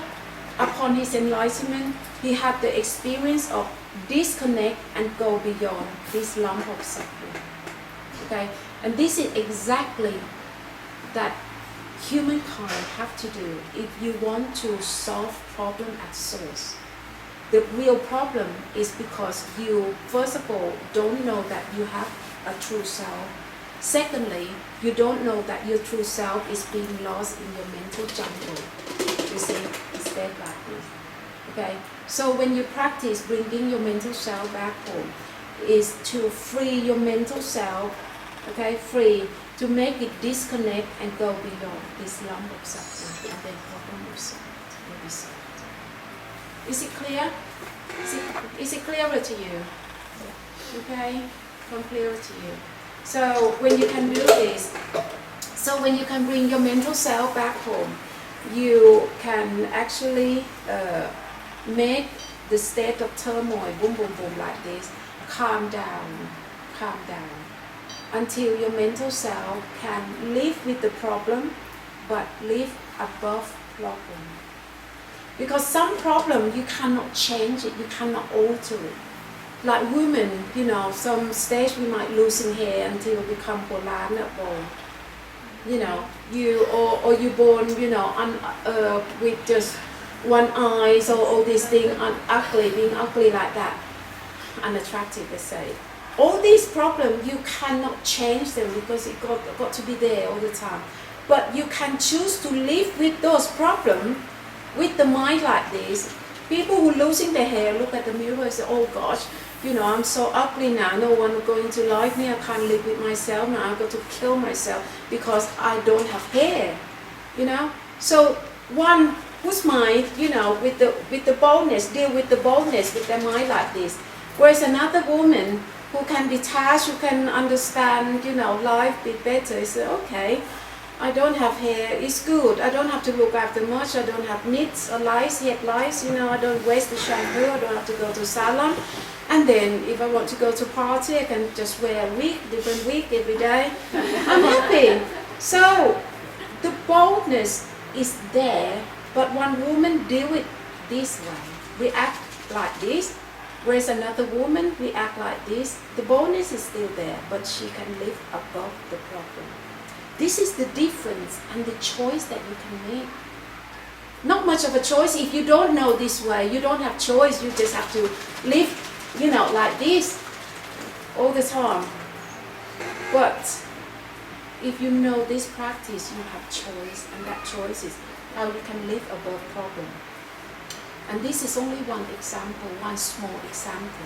upon his enlightenment, he had the experience of disconnect and go beyond this lump of suffering. Okay, and this is exactly that humankind have to do if you want to solve problem at source. The real problem is because you, first of all, don't know that you have a true self. Secondly, you don't know that your true self is being lost in your mental jungle. You see, it's dead like this. Okay, so when you practice bringing your mental self back home, is to free your mental self, okay, free, to make it disconnect and go beyond this lump of suffering, and then problem will be solved. Is it clear? Is it clearer to you? Okay, come clearer to you. So when you can do this, so when you can bring your mental self back home, you can actually make the state of turmoil, boom, boom, boom, like this, calm down, until your mental self can live with the problem, but live above problem. Because some problem, you cannot change it, you cannot alter it. Like women, you know, some stage we might losing hair until we become Polana born. You know, or you born, you know, with just one eye, so all these things, being ugly like that, unattractive, let's say. All these problems, you cannot change them because it got to be there all the time. But you can choose to live with those problems, with the mind like this. People who losing their hair look at the mirror and say, oh gosh, you know, I'm so ugly now, no one is going to like me, I can't live with myself now, I've got to kill myself because I don't have hair, you know. So one whose mind, you know, with the boldness, deal with the boldness, with their mind like this. Whereas another woman who can detach, who can understand, you know, life a bit better, is okay, I don't have hair, it's good, I don't have to look after much, I don't have nits or lice, yet lice, you know, I don't waste the shampoo, I don't have to go to salon. And then if I want to go to party, I can just wear a wig, different wig every day. I'm happy. So the boldness is there, but one woman deal it this way. We act like this, whereas another woman, we act like this. The boldness is still there, but she can live above the problem. This is the difference and the choice that you can make. Not much of a choice. If you don't know this way, you don't have choice. You just have to live, you know, like this all the time. But if you know this practice, you have choice, and that choice is how you can live above problem. And this is only one example, one small example,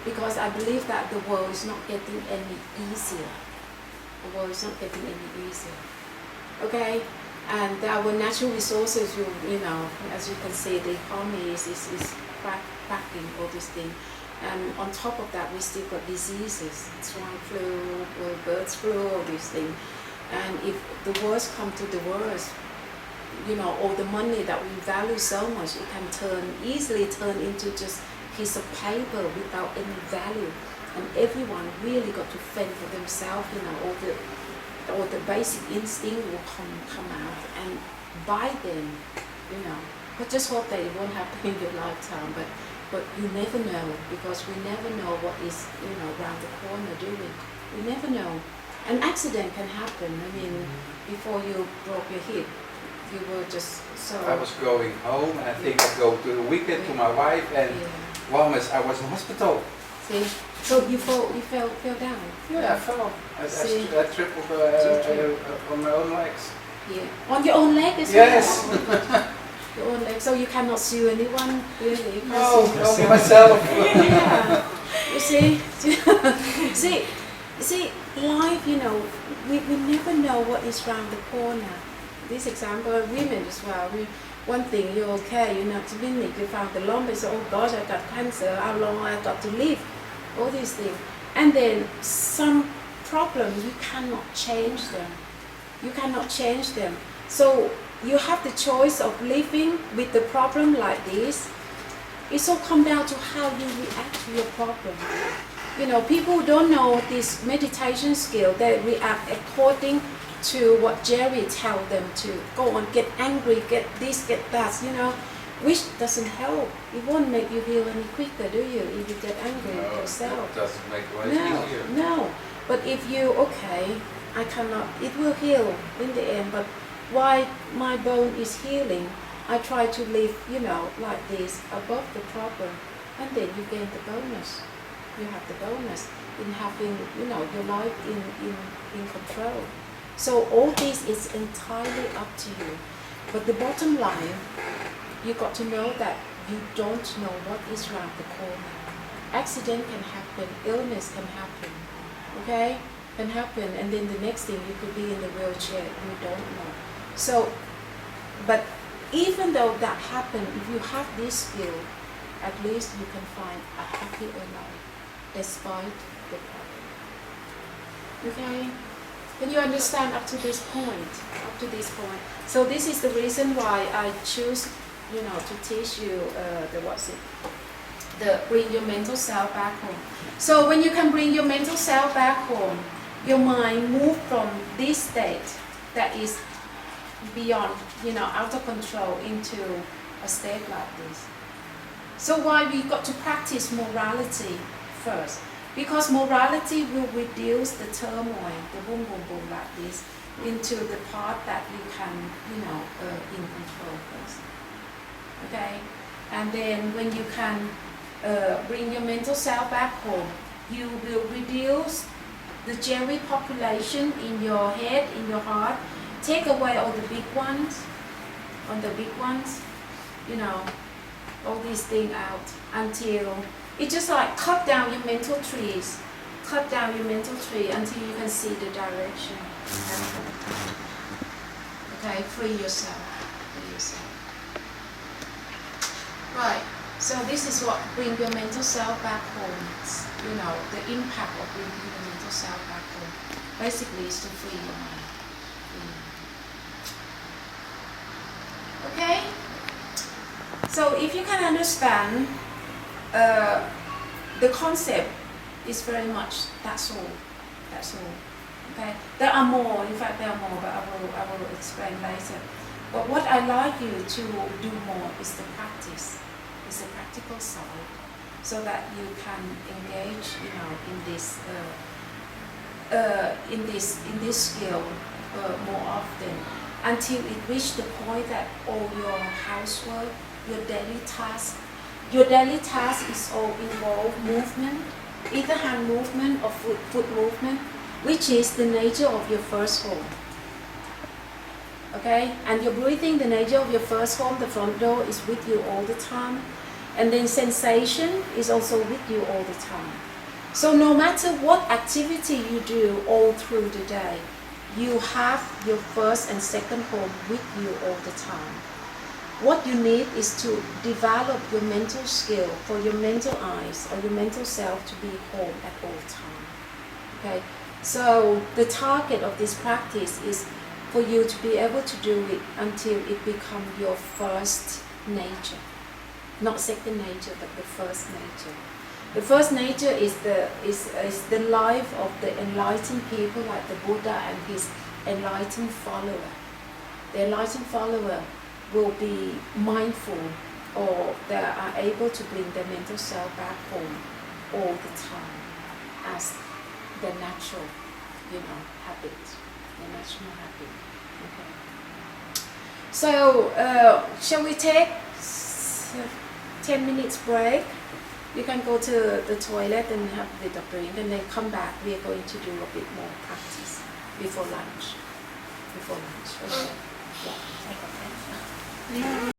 because I believe that the world is not getting any easier. The world is not getting any easier. Okay? And our natural resources, you know, as you can see, the economy is cracking, all these things. And on top of that, we still got diseases, swine flu, birds flu, all these things. And if the worst come to the worst, you know, all the money that we value so much, it can easily turn into just a piece of paper without any value. And everyone really got to fend for themselves, you know, all the basic instinct will come out, and by then, you know, but just hope that it won't happen in your lifetime, but you never know, because we never know what is, you know, around the corner, do we? We never know. An accident can happen. I mean, before you broke your hip, you were just so... I was going home, and I think I'd go to the weekend to my wife, and I was in hospital. See? So you fell down? Yeah, I fell. I tripped on my own legs. Yeah. On your own leg as yes. well? Your own leg. So you cannot sue anyone, really. You can't No, sue only yourself. myself. Yeah. You see, life, we never know what is around the corner. This example of women as well. One thing, you're okay, you're not winning, you found the lump, so, oh gosh, I got cancer, how long I got to live, all these things. And then some problems, you cannot change them. You cannot change them. So you have the choice of living with the problem like this. It all comes down to how you react to your problem. People who don't know this meditation skill, they react according to what Jerry tells them to. Go on, get angry, get this, get that, which doesn't help. It won't make you heal any quicker, do you, if you get angry with yourself? It doesn't make life easier. No. But if you, I cannot, it will heal in the end, but while my bone is healing, I try to live, like this, above the problem, and then you gain the bonus. You have the bonus in having, your life in control. So all this is entirely up to you. But the bottom line, you got to know that you don't know what is around the corner. Accident can happen, illness can happen, okay? Can happen, and then the next thing you could be in the wheelchair, you don't know. So, but even though that happened, if you have this skill, at least you can find a happier life despite the problem. Okay? Can you understand up to this point? Up to this point. So this is the reason why I choose, to teach you bring your mental self back home. So when you can bring your mental self back home, your mind move from this state that is beyond, out of control into a state like this. So why we got to practice morality first? Because morality will reduce the turmoil, the boom, boom, boom like this, into the part that you can, in control first. Okay? And then when you can bring your mental self back home, you will reduce the Jerry population in your head, in your heart, take away all the big ones, all these things out until it just like cut down your mental trees. Cut down your mental tree until you can see the direction. Okay, free yourself. Right, so this is what bring your mental self back home. It's, the impact of bringing your mental self back home. Basically is to free your mind. Okay? So if you can understand the concept is very much that's all. Okay? There are more, in fact there are more, but I will explain later. But what I like you to do more is the practice, is the practical side, so that you can engage, in this skill more often, until it reaches the point that all your housework, your daily task is all involve movement, either hand movement or foot movement, which is the nature of your first home. Okay? And your breathing, the nature of your first home, the front door is with you all the time. And then sensation is also with you all the time. So no matter what activity you do all through the day, you have your first and second home with you all the time. What you need is to develop your mental skill for your mental eyes or your mental self to be home at all times. Okay? So the target of this practice is for you to be able to do it until it becomes your first nature. Not second nature, but the first nature. The first nature is the life of the enlightened people like the Buddha and his enlightened follower. The enlightened follower will be mindful, or they are able to bring their mental self back home all the time as the natural, habit. The natural habit. Okay. So, shall we take 10 minutes break? You can go to the toilet and have a bit of drink, and then come back. We are going to do a bit more practice before lunch. Okay. Yeah.